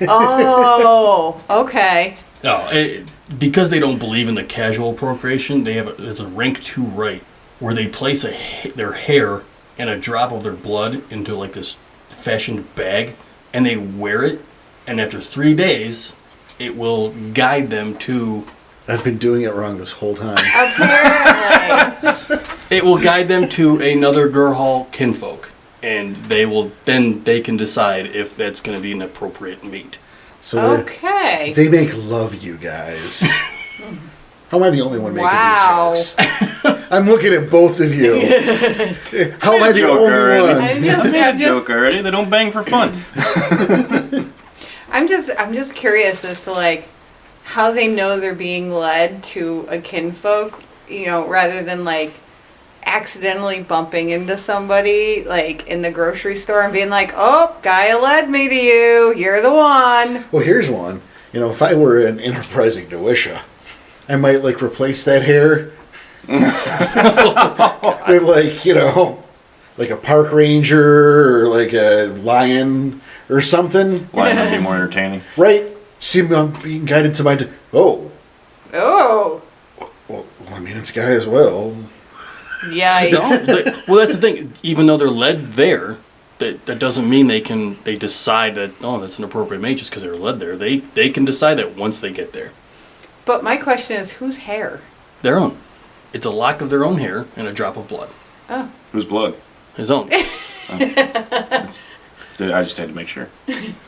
Oh, okay. no, because they don't believe in the casual procreation, it's a rank 2 rite where they place their hair and a drop of their blood into like this fashioned bag, and they wear it, and after 3 days, it will guide them to. I've been doing it wrong this whole time. Apparently. It will guide them to another Gurhal kinfolk, and they can decide if that's going to be an appropriate mate. So Okay. they make love you guys. How am I the only one making Wow. these jokes? I'm looking at both of you. How am I the Joke only already. one? I'm Joke just, already. They don't bang for fun. I'm just curious as to like how they know they're being led to a kinfolk, rather than like accidentally bumping into somebody like in the grocery store and being like, "Oh, Gaia led me to you. You're the one." Well, here's one. If I were an enterprising Noisha, I might like replace that hair with like a park ranger or like a lion or something, Why not be more entertaining? right? See me on being guided to my. Oh, well, I mean it's a guy as well. Yikes. Well, that's the thing. Even though they're led there, that doesn't mean they decide that that's an appropriate mate just because they're led there. They can decide that once they get there. But my question is, whose hair? Their own. It's a lock of their own hair and a drop of blood. Oh. Whose blood? His own. I just had to make sure.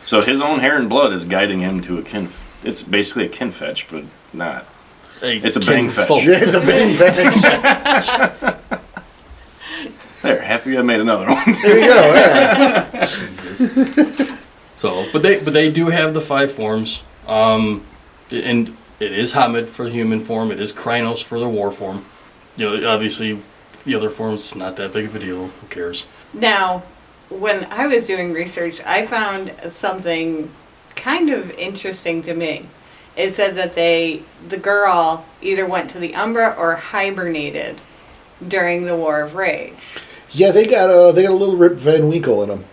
So his own hair and blood is guiding him to a kin. It's basically a kin fetch, but not. It's a bang fetch. kinfolk. Yeah, it's a big fetish. There, happy I made another one. There you go. Yeah. Jesus. So, but they do have the 5 forms, and it is Hamid for the human form. It is Krynos for the war form. Obviously, the other forms it's not that big of a deal. Who cares? Now, when I was doing research, I found something kind of interesting to me. It said that the girl either went to the Umbra or hibernated during the War of Rage. Yeah, they got a little Rip Van Winkle in them.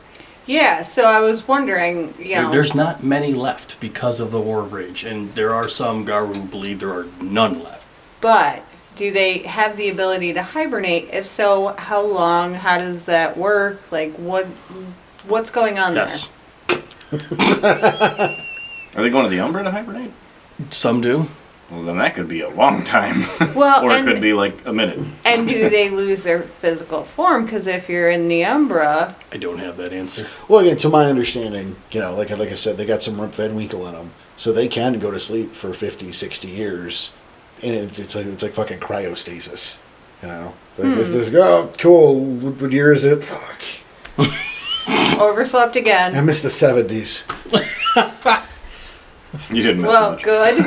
Yeah, so I was wondering, There's not many left because of the War of Rage, and there are some Garu who believe there are none left. but do they have the ability to hibernate? If so, how long? How does that work? Like, what's going on Yes, Are they going to the Umbra to hibernate? some do. Well, then that could be a long time. there? Well, Or it and, could be like a minute. and do they lose their physical form? Because if you're in the Umbra, I don't have that answer. Well, again, to my understanding, like I said, they got some Rip Van Winkle in them, so they can go to sleep for 50, 60 years, and it's like fucking cryostasis. If there's cool. What year is it? Fuck. overslept I again. missed the 70s. You didn't miss Well, much. good.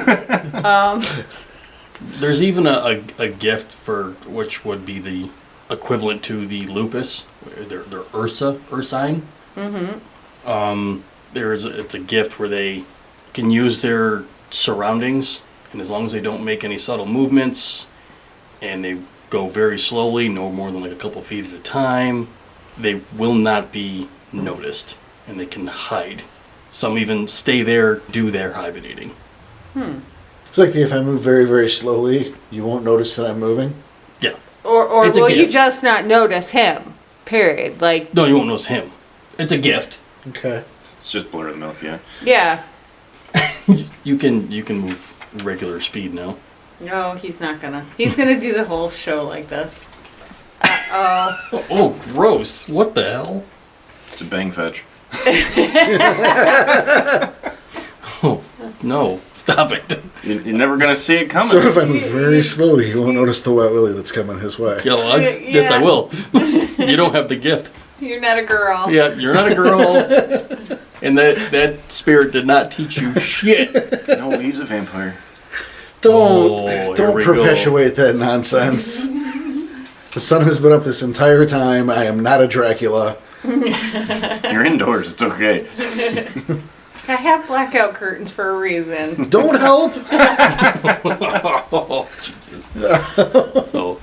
There's even a gift for which would be the equivalent to the lupus. They're Ursine. Mm-hmm. It's a gift where they can use their surroundings, and as long as they don't make any subtle movements, and they go very slowly, no more than like a couple feet at a time, they will not be noticed, and they can hide. Some even stay there, do their hibernating. It's like if I move very, very slowly, you won't notice that I'm moving. Yeah. Or It's a will you gift. just not notice him? Period. Like, No, you won't notice him. It's a gift. Okay. It's just blur the milk, yeah. yeah. You can move regular speed now. No, he's not gonna. He's gonna do the whole show like this. Uh-oh. Oh, gross. What the hell? It's a bang fetch. Oh, no. Stop it. You're never gonna see it coming. So if I move very slowly, he won't notice the wet willy that's coming his way. Yeah, well, yes, I Yeah. will. You don't have the gift. You're not a girl. Yeah, you're not a girl. And that spirit did not teach you shit. No, he's a vampire. Don't here don't we go. perpetuate that nonsense. The sun has been up this entire time. I am not a Dracula. You're indoors. It's okay. I have blackout curtains for a reason. Don't help. Oh, Jesus. So,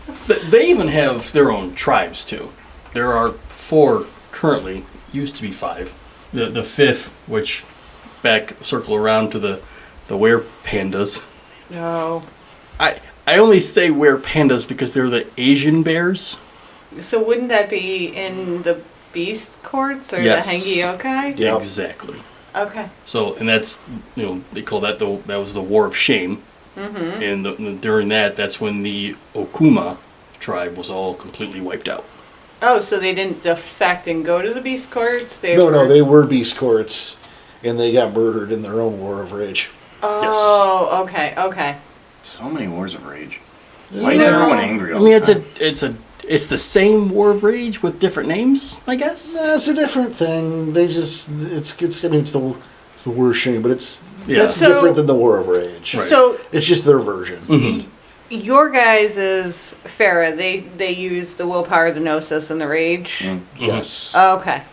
they even have their own tribes, too. There are 4 currently, used to be 5. The 5th, which circle around to the were pandas. No. I only say were pandas because they're the Asian bears. So wouldn't that be in the beast courts or Yes. the Hangyokai? Yep. Exactly. Okay. So, and that's, they call that that was the War of Shame. Mm-hmm. And during that's when the Okuma tribe was all completely wiped out. Oh, so they didn't defect and go to the beast courts? No, they were beast courts, and they got murdered in their own war of rage. Oh, okay. So many wars of rage. Why is everyone angry all I mean, the time? it's the same War of Rage with different names, I guess. That's a different thing. They just it's I mean it's the war of shame, but it's Yeah. that's So- different than the war of rage. Right. So It's just their version. Mm-hmm. your guys' is Fera. They use the willpower, the gnosis, and the rage. Yes. Okay.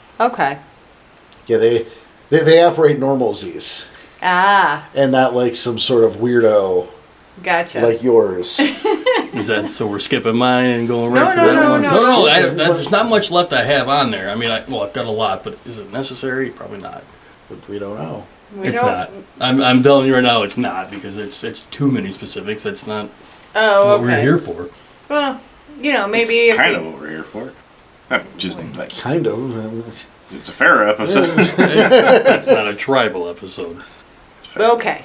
Yeah, they operate normalsies Ah, and not like some sort of weirdo gotcha. like yours. Is that so? We're skipping mine and going right No, to no, that no, one? no. There's not much left I have on there. I mean, I've got a lot, but is it necessary? Probably not. But we don't know. We It's don't- not. I'm telling you right now, it's not because it's too many specifics. That's not Oh, what okay. we're here for. Well, maybe It's if kind we- of what we're here for. I'm just like, Kind of. it's a Fera episode. It's not a tribal episode. Okay.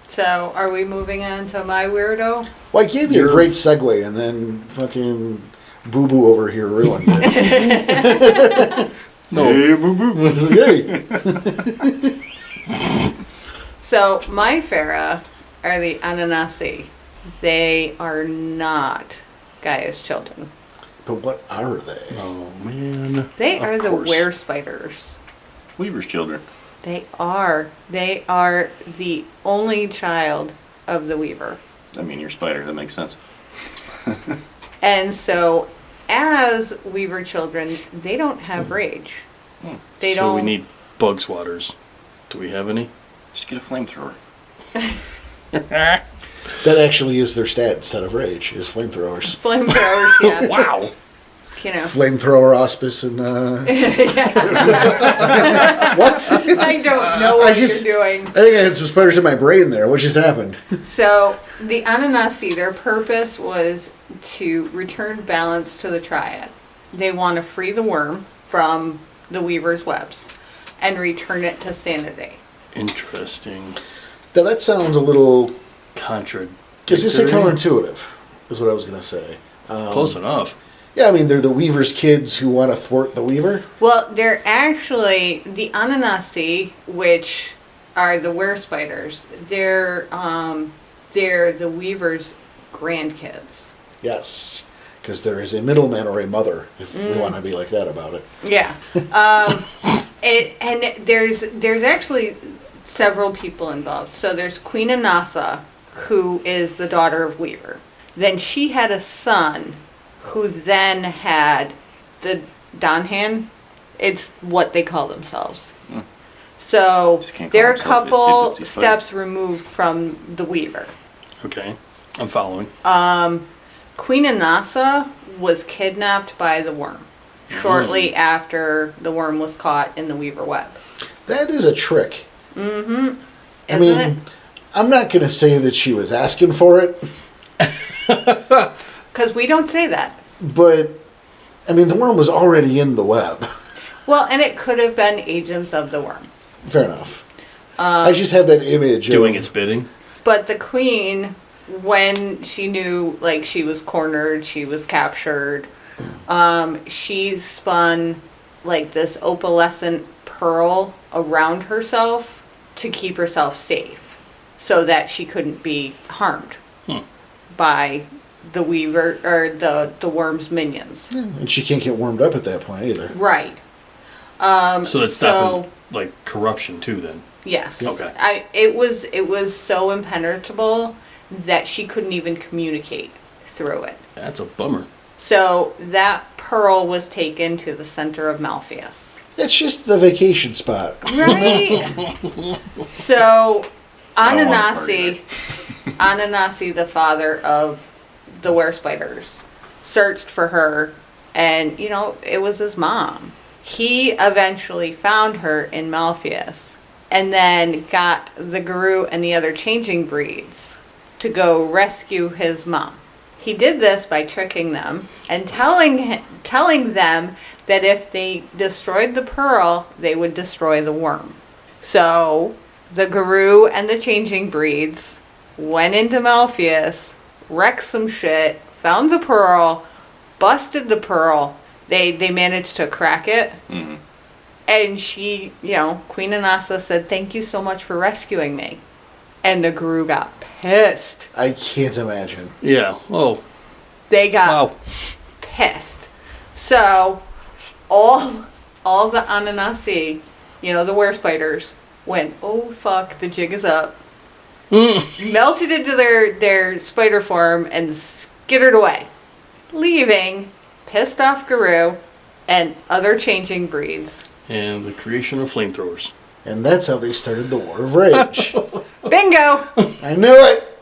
So, are we moving on to my weirdo? Well, I gave you a You're- great segue, and then fucking Boo Boo over here ruined it. No, Hey, boo boo. Yay. So, my Fera are the Ananasi. They are not Gaia's children. But what are they? oh man. They Of are the course. were spiders. Weaver's children. They are. They are the only child of the Weaver. I mean, you're a spider. That makes sense. And so, as Weaver children, they don't have rage. They So don't. we need bug swatters. Do we have any? Just get a flamethrower. That actually is their stat instead of rage, is flamethrowers. Flamethrowers, yeah. Wow. Flamethrower auspice and what? I don't know what you're doing. I think I had some spiders in my brain there. What just happened? So, the Ananasi, their purpose was to return balance to the triad. They want to free the worm from the Weaver's webs and return it to sanity. Interesting. Now that sounds a little. Contradictory. Is this counterintuitive? Is what I was going to say. Close enough. Yeah, I mean they're the Weaver's kids who want to thwart the Weaver. Well, they're actually the Ananasi, which are the were spiders. They're the Weaver's grandkids. Yes, because there is a middleman or a mother, if we want to be like that about it. Yeah. And there's actually several people involved. So there's Queen Anasa, who is the daughter of Weaver. Then she had a son who then had the Donhan. It's what they call themselves. So Just can't call they're a themselves couple Itsy Bitsy steps removed from the Weaver. Okay. I'm following. Queen Anasa was kidnapped by the worm shortly after the worm was caught in the Weaver web. That is a trick. Isn't it? I'm not going to say that she was asking for it. Because we don't say that. But, I mean, the worm was already in the web. Well, and it could have been agents of the worm. Fair enough. I just have that image Doing of... its bidding. But the queen, when she knew, like, she was cornered, she was captured, she spun, like, this opalescent pearl around herself to keep herself safe so that she couldn't be harmed by the weaver, or the worm's minions. And she can't get warmed up at that point either. Right. So that's stopping, like, corruption, too, then. Yes. Okay. It was so impenetrable that she couldn't even communicate through it. That's a bummer. So that pearl was taken to the center of Malpheus. It's just the vacation spot. Right? So I don't wanna party Ananasi, the father of the were-spiders, searched for her, and, you know, it was his mom. He eventually found her in Malpheus, and then got the Guru and the other changing breeds to go rescue his mom. He did this by tricking them and telling them that if they destroyed the pearl, they would destroy the worm. So the Guru and the changing breeds went into Malpheus, wrecked some shit, found the pearl, busted the pearl. They managed to crack it. Mm-hmm. And she, you know, Queen Anasa said, "Thank you so much for rescuing me." And the Guru got pissed. I can't imagine. Yeah. Oh, They got wow. pissed. So all the Ananasi, you know, the were-spiders, went, "Oh fuck, the jig is up." Melted into their spider form and skittered away, leaving pissed off Guru and other changing breeds. And the creation of flamethrowers. And that's how they started the War of Rage. Bingo! I knew it!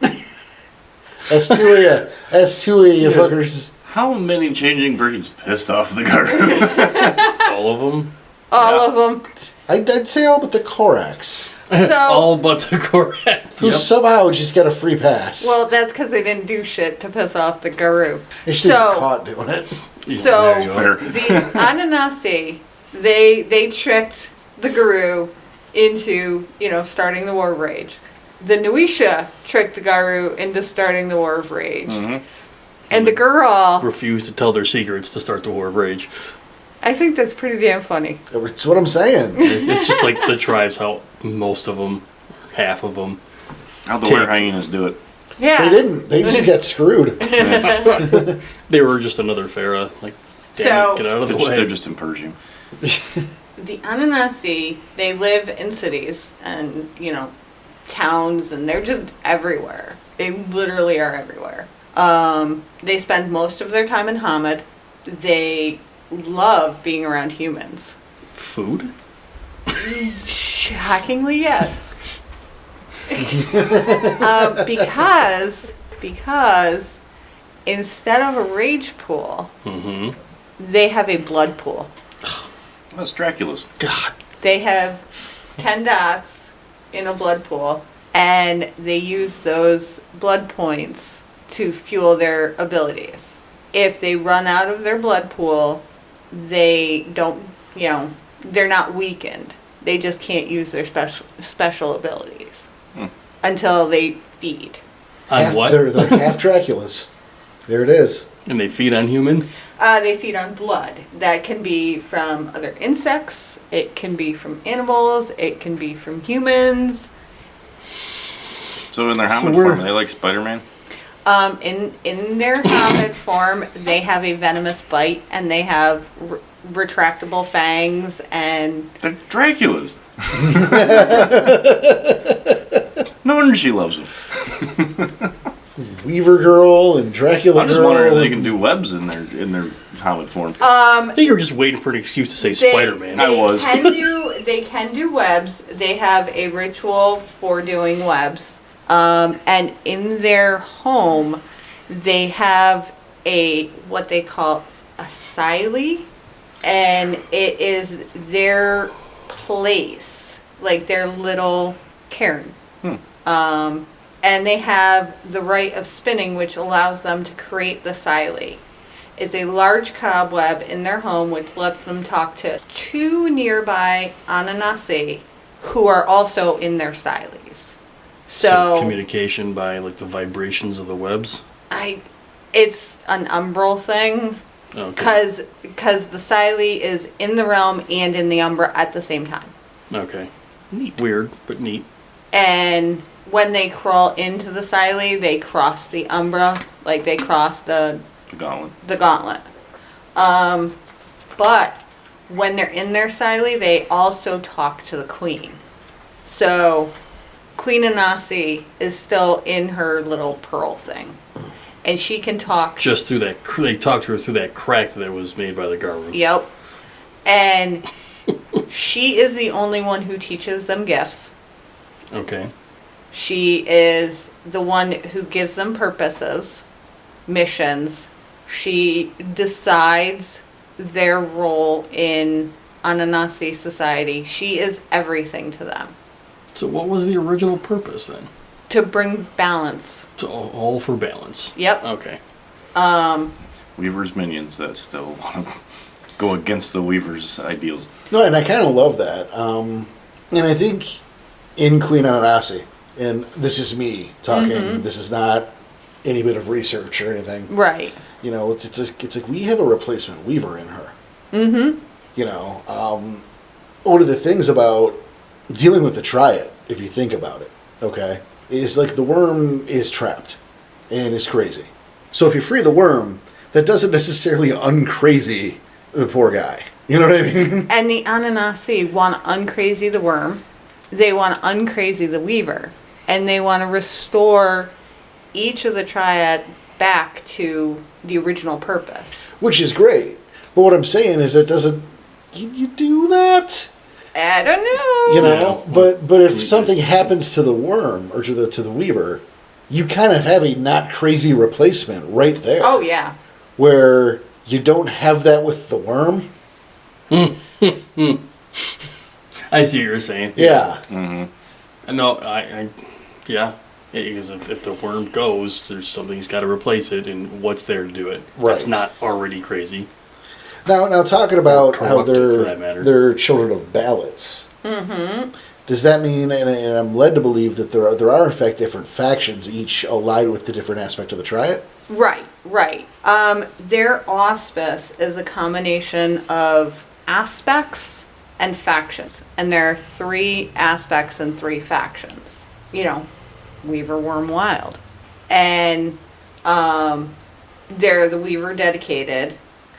That's two of you. That's two of you fuckers. How many changing breeds pissed off the Garu? All of them? All of them. I'd say all but the Korax. So, All but the correct. Who somehow just got a free pass. well, that's because they didn't do shit to piss off the Guru. they should have been So, caught doing it. so there you go. Fair. the Ananasi, they tricked the Guru into, you know, starting the War of Rage. The Nuisha tricked the Guru into starting the War of Rage. Mm-hmm. And the girl, Refuse to tell their secrets to start the War of Rage. I think that's pretty damn funny. That's what I'm saying. It's just like the tribes, how most of them, half of them. How'd the Take- were hyenas do it? Yeah. They didn't. They just got screwed. They were just another Fera. Like, damn, So- get out of the They're way. just in Persian. The Ananasi, they live in cities and, you know, towns, and they're just everywhere. They literally are everywhere. They spend most of their time in Hamid. They love being around humans. Food? Shockingly, yes. Because instead of a rage pool, Mm-hmm. they have a blood pool. That's Dracula's. God. They have 10 dots in a blood pool, and they use those blood points to fuel their abilities. If they run out of their blood pool, they don't, you know, they're not weakened. They just can't use their special abilities until they feed. On what? They're half Draculas. There it is. And they feed on human? They feed on blood. That can be from other insects. It can be from animals. It can be from humans. So in their So Hamid we're- form, are they like Spider-Man? In their Hamid form, they have a venomous bite, and they have retractable fangs, and They're Dracula's. No wonder she loves them. Weaver Girl and Dracula I'm just Girl. wondering if they can do webs in their Hamid form. I think you were just waiting for an excuse to say Spider-Man. I was. They can do webs. They have a ritual for doing webs. And in their home, they have what they call a Syli, and it is their place, like their little cairn. And they have the rite of spinning, which allows them to create the Syli. is a large cobweb in their home which lets them talk to 2 nearby Ananasi who are also in their stylies. So communication by like the vibrations of the webs. It's an umbral thing. Okay. Because the Psyle is in the realm and in the Umbra at the same time. Okay. Neat. Weird, but neat. And when they crawl into the Psyle, they cross the Umbra, like they cross the gauntlet. But when they're in their Psyle, they also talk to the Queen. So Queen Anansi is still in her little pearl thing. And she can talk. Just through that, they talked to her through that crack that was made by the Garu. Yep. And she is the only one who teaches them gifts. Okay. She is the one who gives them purposes, missions. She decides their role in Ananasi society. She is everything to them. So what was the original purpose then? To bring balance. So all for balance. Yep. Okay. Weaver's minions that still want to go against the Weaver's ideals. No, and I kind of love that. And I think in Queen Ananasi, and this is me talking, this is not any bit of research or anything. Right. You know, it's like we have a replacement Weaver in her. Mm-hmm. You know, one of the things about dealing with the Triad, if you think about it, okay, is like the worm is trapped and is crazy. So if you free the worm, that doesn't necessarily uncrazy the poor guy. You know what I mean? And the Ananasi want to uncrazy the worm. They want to uncrazy the Weaver. And they want to restore each of the Triad back to the original purpose. Which is great. But what I'm saying is it doesn't... You do that? I don't know. You know, but if something happens to the worm or to the Weaver, you kind of have a not crazy replacement right there. Oh yeah. Where you don't have that with the worm. I see what you're saying. Yeah. Mm-hmm. No, yeah. Because if the worm goes, there's something he's got to replace it, and what's there to do it? Right. That's not already crazy. Now talking about how corrupted, for that matter. they're children of ballots. Mm-hmm. Does that mean, and I'm led to believe that there are in fact different factions, each allied with the different aspect of the Triad? Right. Their auspice is a combination of aspects and factions. And there are 3 aspects and 3 factions. You know, Weaver, Worm, Wild. And they're the Weaver dedicated,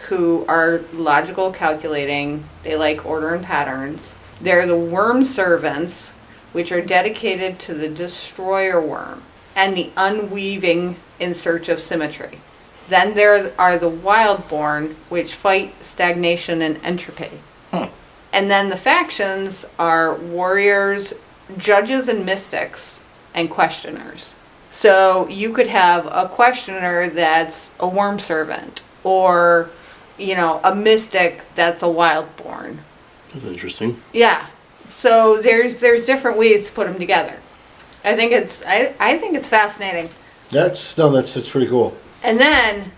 who are logical, calculating. They like order and patterns. They're the Worm servants, which are dedicated to the destroyer worm and the unweaving in search of symmetry. Then there are the Wildborn, which fight stagnation and entropy. And then the factions are warriors, judges and mystics, and questioners. So you could have a questioner that's a worm servant, or, you know, a mystic that's a Wildborn. That's interesting. Yeah. So there's different ways to put them together. I think it's fascinating. That's pretty cool. And then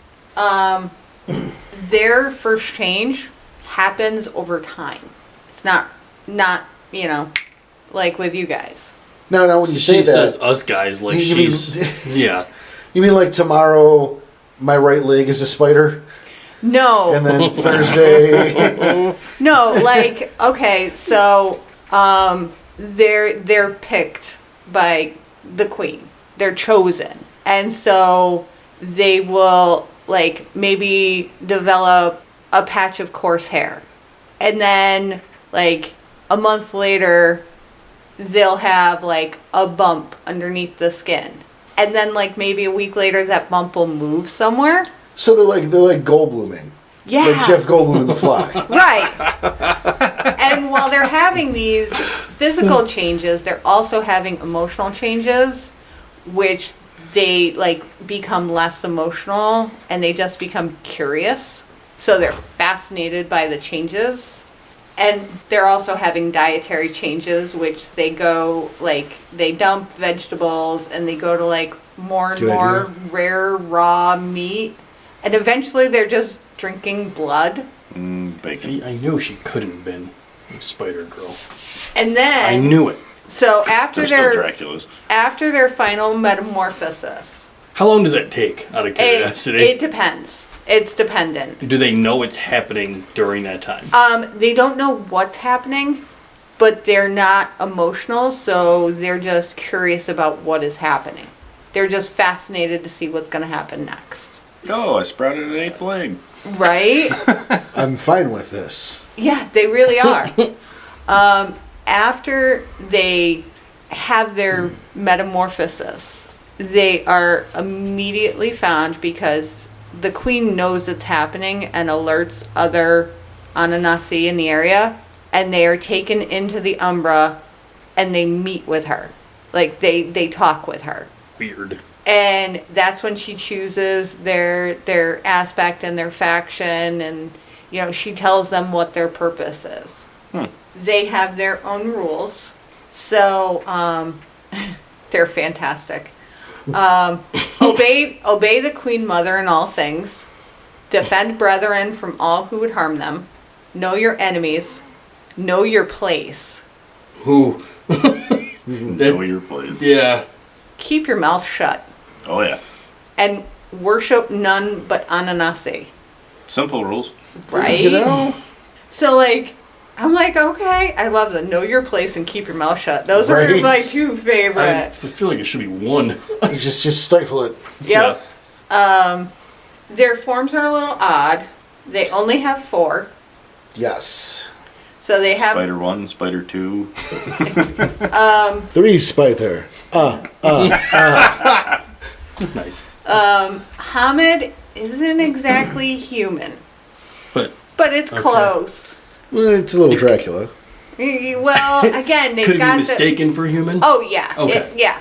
their first change happens over time. It's not you know, like with you guys. Now when you say She that, says us guys like you mean- she's yeah. you mean like tomorrow my right leg is a spider? No. And then Thursday... No, like, okay, so they're picked by the queen. They're chosen. And so they will, like, maybe develop a patch of coarse hair. And then, like, a month later, they'll have, like, a bump underneath the skin. And then, like, maybe a week later, that bump will move somewhere. So they're like Goldbluming. Yeah. Like Jeff Goldblum in The Fly. Right. And while they're having these physical changes, they're also having emotional changes, which they, like, become less emotional and they just become curious. So they're fascinated by the changes. And they're also having dietary changes, which they go, like, they dump vegetables and they go to, like, more and Good more idea. rare raw meat. And eventually they're just drinking blood. Bacon. See, I knew she couldn't have been a spider girl. And then I knew it. so after They're still their Draculas. after their final metamorphosis, How long does that take, out of curiosity? it depends. It's dependent. Do they know it's happening during that time? They don't know what's happening, but they're not emotional, so they're just curious about what is happening. They're just fascinated to see what's going to happen next. Oh, I sprouted an 8th leg. Right? I'm fine with this. Yeah, they really are. After they have their metamorphosis, they are immediately found because the queen knows it's happening and alerts other Ananasi in the area, and they are taken into the Umbra and they meet with her. Like, they talk with her. Weird. And that's when she chooses their aspect and their faction, and she tells them what their purpose is. They have their own rules, so they're fantastic. Obey the Queen Mother in all things. Defend brethren from all who would harm them. Know your enemies. Know your place. Who? Know your place. Yeah. Keep your mouth shut. Oh, yeah. And worship none but Ananasi. Simple rules. Right? You know? So, I'm like, okay, I love them. Know your place and keep your mouth shut. Those are Right. my two I favorites. feel like it should be one. You just stifle it. Yep. Their forms are a little odd. They only have 4. Yes. So they have Spider 1, Spider 2. 3 spider. Nice. Hamid isn't exactly human, But but it's Okay. close. Well, it's a little Dracula. Well, again, they've could it got be mistaken for human? Oh yeah. Okay. Yeah.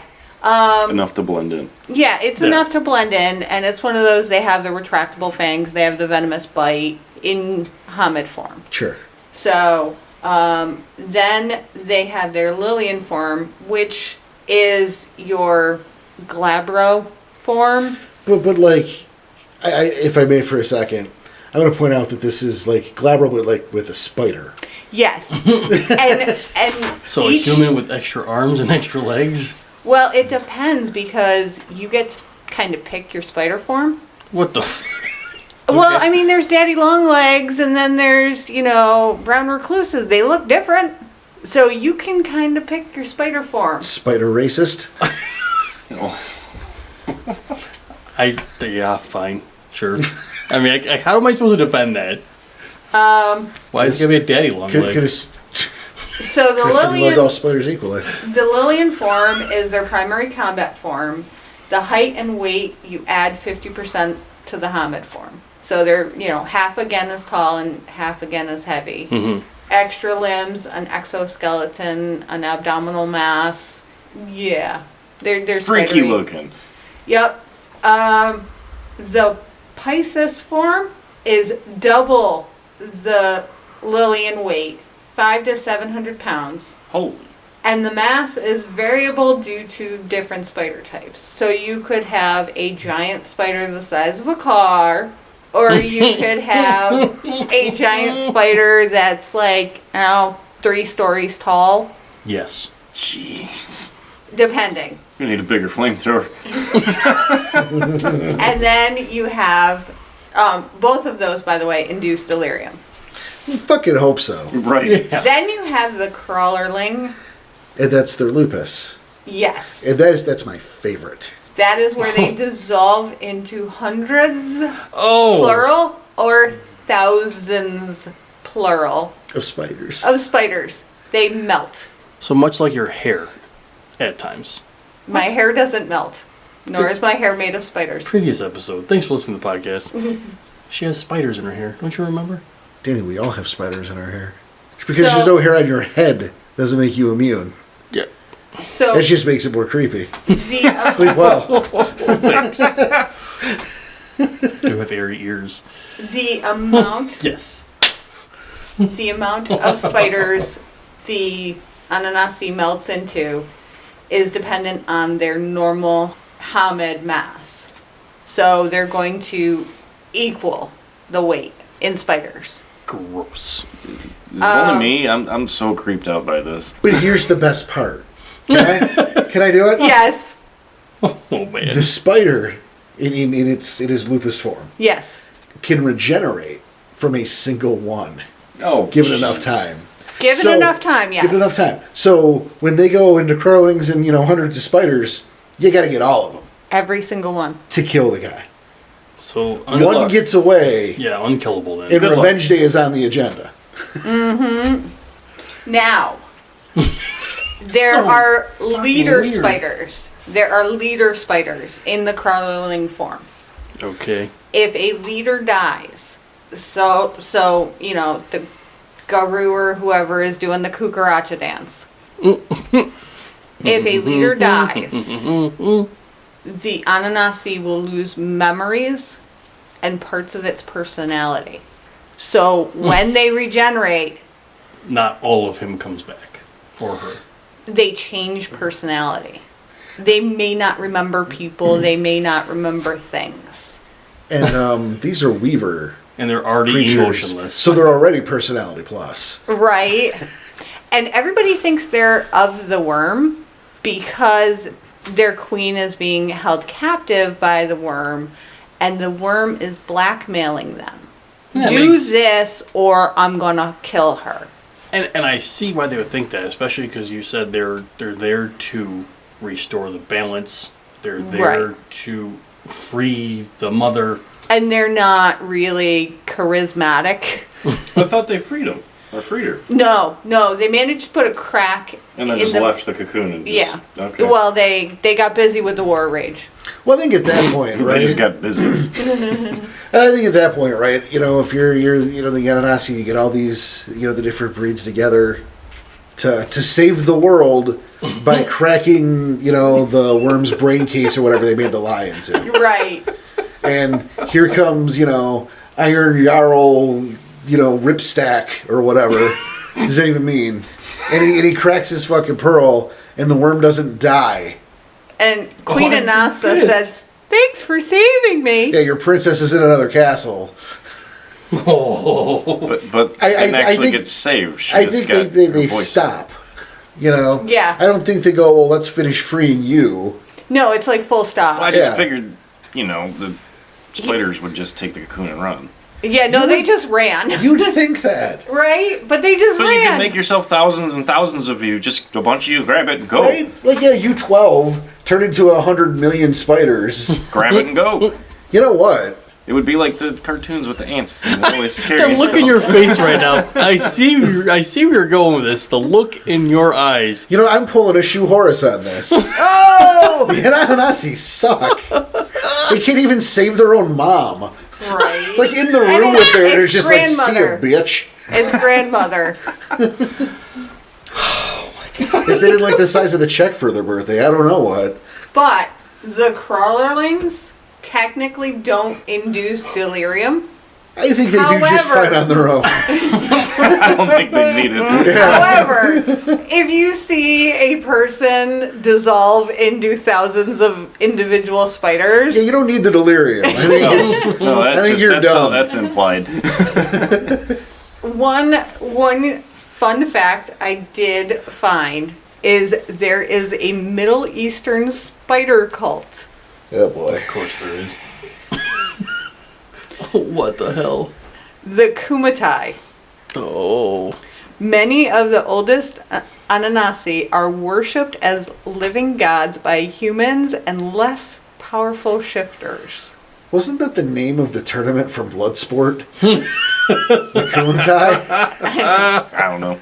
Enough to blend in. Yeah, it's Yeah. enough to blend in, and it's one of those. They have the retractable fangs. They have the venomous bite in Hamid form. Sure. So then they have their Lillian form, which is your glabro form. But I if I may for a second, I want to point out that this is like Glabro, but with a spider. Yes, and So each, a human with extra arms and extra legs? Well, it depends because you get to kind of pick your spider form. What the fuck? Well, I mean, there's daddy long legs, and then there's brown recluses. They look different, so you can kind of pick your spider form. Spider racist. Oh, Yeah, fine. Sure. I mean, how am I supposed to defend that? Why is it going to be a daddy long leg? So the like Lillian. all spiders equally. The Lillian form is their primary combat form. The height and weight, you add 50% to the Hamid form. So they're, half again as tall and half again as heavy. Mm-hmm. Extra limbs, an exoskeleton, an abdominal mass. Yeah. They're freaky spidery. looking. Yep. The Pythus form is double the Lillian weight, 500 to 700 pounds. Holy. And the mass is variable due to different spider types. So you could have a giant spider the size of a car, or you could have a giant spider that's 3 stories tall, Yes. Jeez. depending. We need a bigger flamethrower. And then you have, both of those, by the way, induce delirium. I fucking hope so. Right. Yeah. Then you have the crawlerling. And that's their lupus. Yes. And that's my favorite. That is where they dissolve into hundreds, Oh. plural, or thousands, plural, Of spiders. of spiders. They melt. So much like your hair at times. My hair doesn't melt, nor is my hair made of spiders. Previous episode. Thanks for listening to the podcast. She has spiders in her hair. Don't you remember? Danny, we all have spiders in our hair. Because So- there's no hair on your head doesn't make you immune. Yeah. So It just makes it more creepy. the Sleep well. Thanks. You have airy ears. the amount Yes. the amount of spiders the Ananasi melts into is dependent on their normal Hamid mass. So they're going to equal the weight in spiders. Gross. Is it only me? I'm so creeped out by this. But here's the best part. Can I do it? Yes. Oh man. The spider, in its lupus form, Yes. can regenerate from a single one, Oh, given enough jeez. time. Given enough time, yes. Given enough time. So when they go into crawlings and hundreds of spiders, you got to get all of them Every single one. to kill the guy. So One luck. gets away, yeah, unkillable then. and Good luck. Revenge Day is on the agenda. Now, there So are fucking leader weird. spiders. There are leader spiders in the crawling form. Okay. If a leader dies, so the guru or whoever is doing the kukaracha dance. If a leader dies, the Ananasi will lose memories and parts of its personality. So when they regenerate, Not all of him comes back for her. they change personality. They may not remember people, they may not remember things. And these are Weaver And they're already creatures, emotionless. so they're already personality plus. Right? And everybody thinks they're of the worm because their queen is being held captive by the worm and the worm is blackmailing them. Yeah, Do makes- this or I'm gonna kill her. And I see why they would think that, especially because you said they're there to restore the balance. They're there Right. to free the mother. And they're not really charismatic. I thought they freed him. Or freed her. No, they managed to put a crack And then in just left the cocoon and just... Yeah. Okay. Well, they got busy with the war rage. Well, I think at that point, right? They just got busy. I think at that point, right? If you're the Yananasi, you get all these the different breeds together to save the world by cracking the worm's brain case or whatever they made the lie into. Right. And here comes Iron Jarl Ripstack or whatever. What does that even mean? And he cracks his fucking pearl, and the worm doesn't die. And Queen I'm Anasa pissed. says, "Thanks for saving me." Yeah, your princess is in another castle. Oh. But I didn't actually think- get saved. She I just think got they her voice. stop. Yeah. I don't think they go, well, let's finish freeing you. No, it's like full stop. Well, I just Yeah. figured, the spiders would just take the cocoon and run. Yeah, no, they just ran. You'd think that. Right? But they just But ran. you can make yourself thousands and thousands of you, just a bunch of you, grab it and go. Right? Like, yeah, you 12 turn into 100 million spiders. Grab it and go. You know what? It would be like the cartoons with the ants. And it's always scary. The and look in stuff. your face right now. I see where you're going with this. The look in your eyes. I'm pulling a shoe Horus on this. Oh! The Ananasi suck. They can't even save their own mom. Right. Like, in the And room with her, there's it's just like, see ya, grandmother. bitch. It's grandmother. Guess they didn't like the size of the check for their birthday. I don't know what. But the crawlerlings technically don't induce delirium. I think they do just However- fine on their own. I don't think they need it. However, if you see a person dissolve into thousands of individual spiders, Yeah, you don't need the delirium. I think it's... No, I that's think you're dumb. that's implied. one fun fact I did find is there is a Middle Eastern spider cult. Oh, boy. Of course there is. What the hell? The Kumatai. Oh. Many of the oldest Ananasi are worshipped as living gods by humans and less powerful shifters. Wasn't that the name of the tournament from Bloodsport? The Kuntai? I don't know.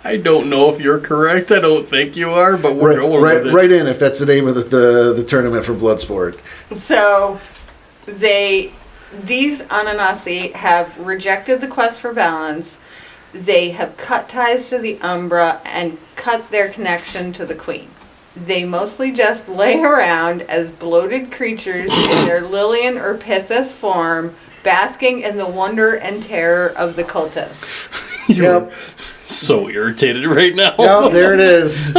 I don't know if you're correct. I don't think you are, but we're going with it. Right in if that's the name of the tournament from Bloodsport. So these Ananasi have rejected the quest for balance. They have cut ties to the Umbra and cut their connection to the Queen. They mostly just lay around as bloated creatures in their Lilian or Pithis form, basking in the wonder and terror of the cultists. Yep. So irritated right now. Yep, there it is.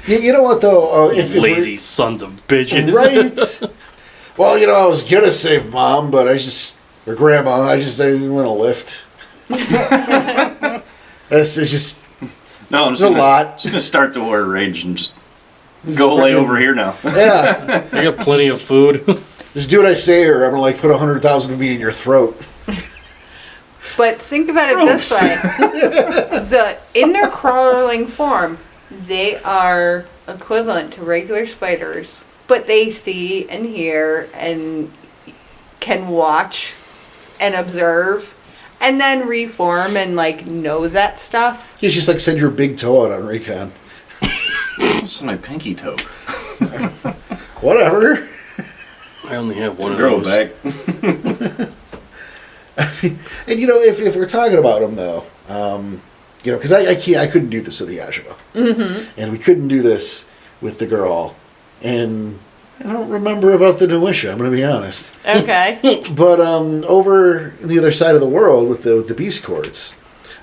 You know what, though? If Lazy sons of bitches. Right. Well, I was gonna save Mom, but or Grandma, I didn't want to lift. It's just, No, I'm it's a lot. just gonna start the war rage and just go lay over here now. Yeah. I got plenty of food. Just do what I say, or I'm gonna put 100,000 of me in your throat. But think about it this way. In their crawling form, they are equivalent to regular spiders, but they see and hear and can watch and observe and then reform and know that stuff. You just send your big toe out on recon. This is my pinky toe. Whatever. I only have one of Grow those. back. And if we're talking about them though, because I couldn't do this with the Ajba, and we couldn't do this with the girl, and I don't remember about the Noisha. I'm going to be honest. Okay. But over the other side of the world with the beast courts,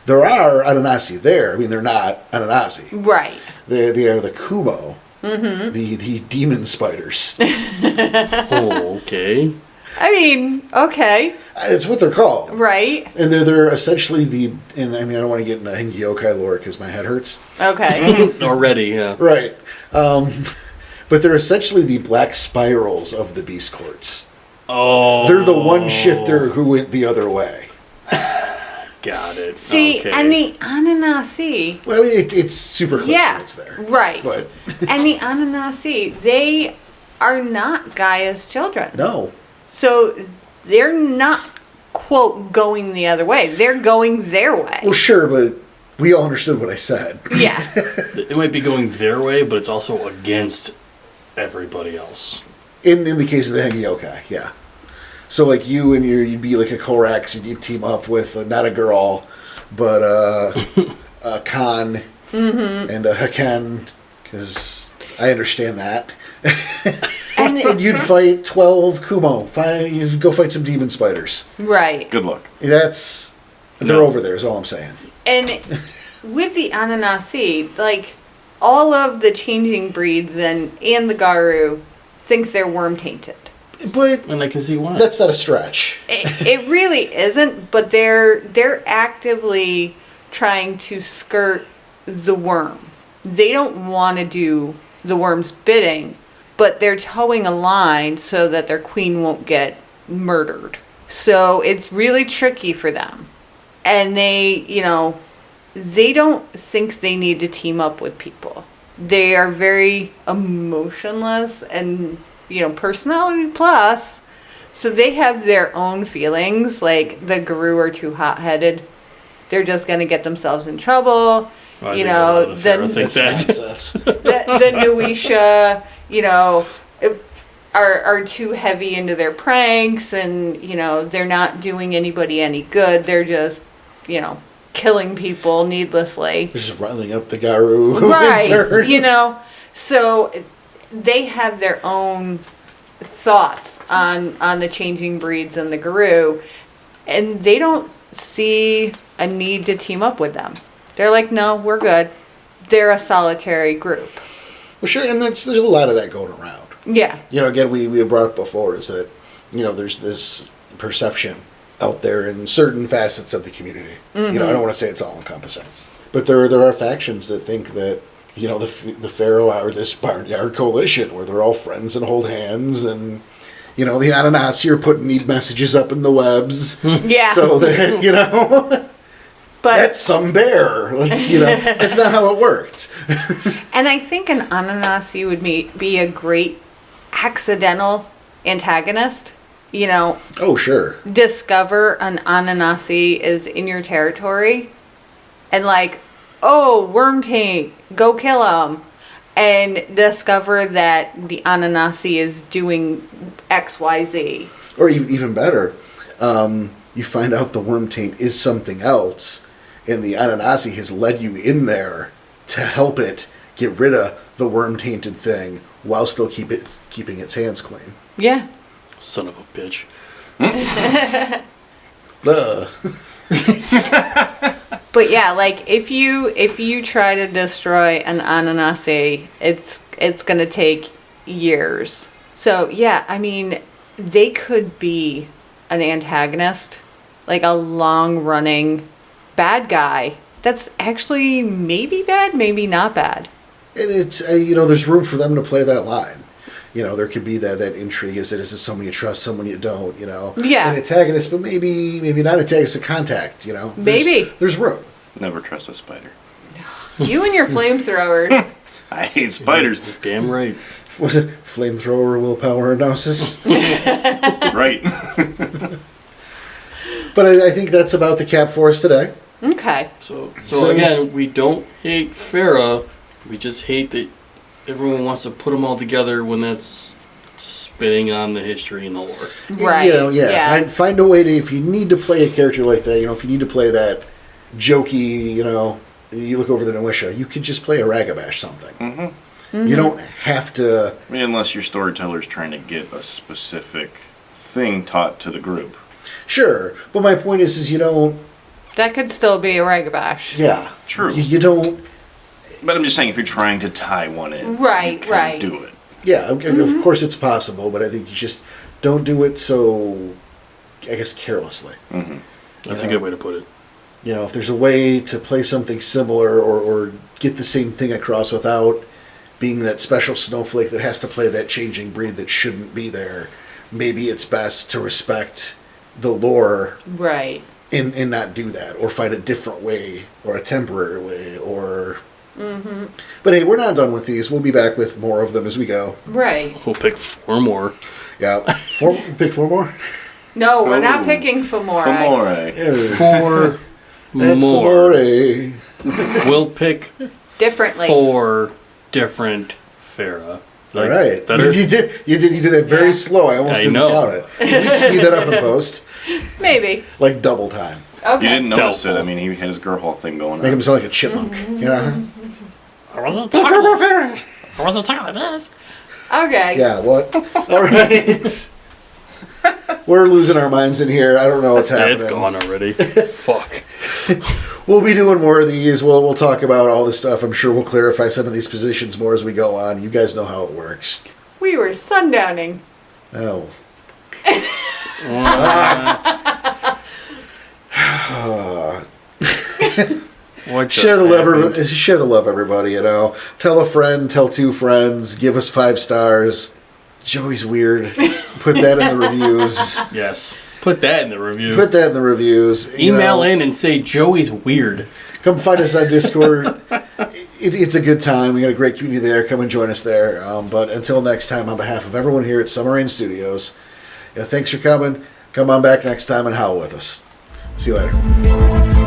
there are Ananasi there. I mean, they're not Ananasi. Right. They are the Kumo, the demon spiders. Oh, okay. I mean, okay. It's what they're called. Right. And they're essentially I don't want to get into Hengi Yokai lore because my head hurts. Okay. Already, yeah. Right. But they're essentially the black spirals of the beast courts. Oh. They're the one shifter who went the other way. Got it. See, okay. and the Ananasi. Well, I mean, it's super close Yeah. it's there. Right. But And the Ananasi, they are not Gaia's children. no. So they're not, quote, going the other way. They're going their way. Well, sure, but we all understood what I said. Yeah. They might be going their way, but it's also against everybody else. In the case of the Hengi Yokai, yeah. So, you'd be like a Korax and you'd team up with not a girl, but a Khan and a Haken, because I understand that. And you'd fight 12 Kumo. You'd go fight some demon spiders. Right. Good luck. They're No. over there, is all I'm saying. And with the Ananasi, all of the changing breeds and the Garu think they're worm tainted. But And I can see why. that's not a stretch. It really isn't, but they're actively trying to skirt the worm. They don't want to do the worm's bidding, but they're towing a line so that their queen won't get murdered. So it's really tricky for them. And they don't think they need to team up with people. They are very emotionless and, personality plus. So they have their own feelings, the Guru are too hot-headed. They're just going to get themselves in trouble. I think a lot of the Fera think That's that. nonsense. The Nuisha, are too heavy into their pranks and, they're not doing anybody any good. They're just, killing people needlessly. They're just riling up the Garu. Right, So they have their own thoughts on the changing breeds and the Guru, and they don't see a need to team up with them. They're like, no, we're good. They're a solitary group. Well, sure, and there's a lot of that going around. Yeah. Again, we have brought up before is that, there's this perception out there in certain facets of the community. I don't want to say it's all encompassing, but there are factions that think that, the Pharaoh or this Barnyard Coalition where they're all friends and hold hands and, the Ananasi are putting need messages up in the webs. Yeah. So that, But that's some bear. That's not how it worked. and I think an Ananasi would be a great accidental antagonist. Oh, sure. Discover an Ananasi is in your territory and oh, worm taint, go kill him. And discover that the Ananasi is doing XYZ. Or even better, you find out the worm taint is something else, and the Ananasi has led you in there to help it get rid of the worm tainted thing while still keeping its hands clean. Yeah. Son of a bitch. Blah. But yeah, if you try to destroy an Ananasi, it's gonna take years. So yeah, I mean, they could be an antagonist, like a long-running bad guy that's actually maybe bad, maybe not bad. And it's, there's room for them to play that line. There could be that intrigue. Is it someone you trust, someone you don't, Yeah. An antagonist, but maybe not antagonist, a contact, Maybe. There's room. Never trust a spider. You and your flamethrowers. I hate spiders. Damn right. Was it flamethrower willpower analysis? Right. But I think that's about the cap for us today. Okay. So again, we don't hate Fera. We just hate that everyone wants to put them all together when that's spitting on the history and the lore. Right. Find a way to, if you need to play a character like that, if you need to play that jokey, you look over the Noisha, you could just play a Ragabash something. Mm-hmm. You don't have to... I mean, unless your storyteller's trying to get a specific thing taught to the group. Sure, but my point is you don't... That could still be a Ragabash. Yeah. True. You don't... But I'm just saying, if you're trying to tie one in, Right, you can right. do it. Yeah, of course it's possible, but I think you just don't do it so, I guess, carelessly. Mm-hmm. That's a good way to put it. If there's a way to play something similar or get the same thing across without being that special snowflake that has to play that changing breed that shouldn't be there, maybe it's best to respect the lore Right. and not do that, or find a different way, or a temporary way, or... Mm-hmm. But hey, we're not done with these. We'll be back with more of them as we go. Right. We'll pick 4 more. Yeah. Pick 4 more? No, we're not Oh. picking Fomori. Fomori. 4 That's more. Fomori. We'll pick Differently. 4 different Fera. All right. Better? You did that very Yeah. slow. I almost I didn't know. count it. Can we speed that up in post? Maybe. Like double time. Okay. You didn't notice Doubtful. it. I mean, he had his girl thing going Make him on. sound like a chipmunk. I wasn't talking like this. Okay. Yeah, what? All right. We're losing our minds in here. I don't know what's happening. It's gone already. Fuck. We'll be doing more of these. We'll talk about all this stuff. I'm sure we'll clarify some of these positions more as we go on. You guys know how it works. We were sundowning. Oh. What Share the happened? love, share the love, everybody. Tell a friend, tell 2 friends, give us 5 stars. Joey's weird. Put that in the reviews. Yes. Put that in the review. Put that in the reviews. Email in and say Joey's weird. Come find us on Discord. It's a good time. We got a great community there. Come and join us there. But until next time, on behalf of everyone here at Summer Rain Studios, thanks for coming. Come on back next time and howl with us. See you later.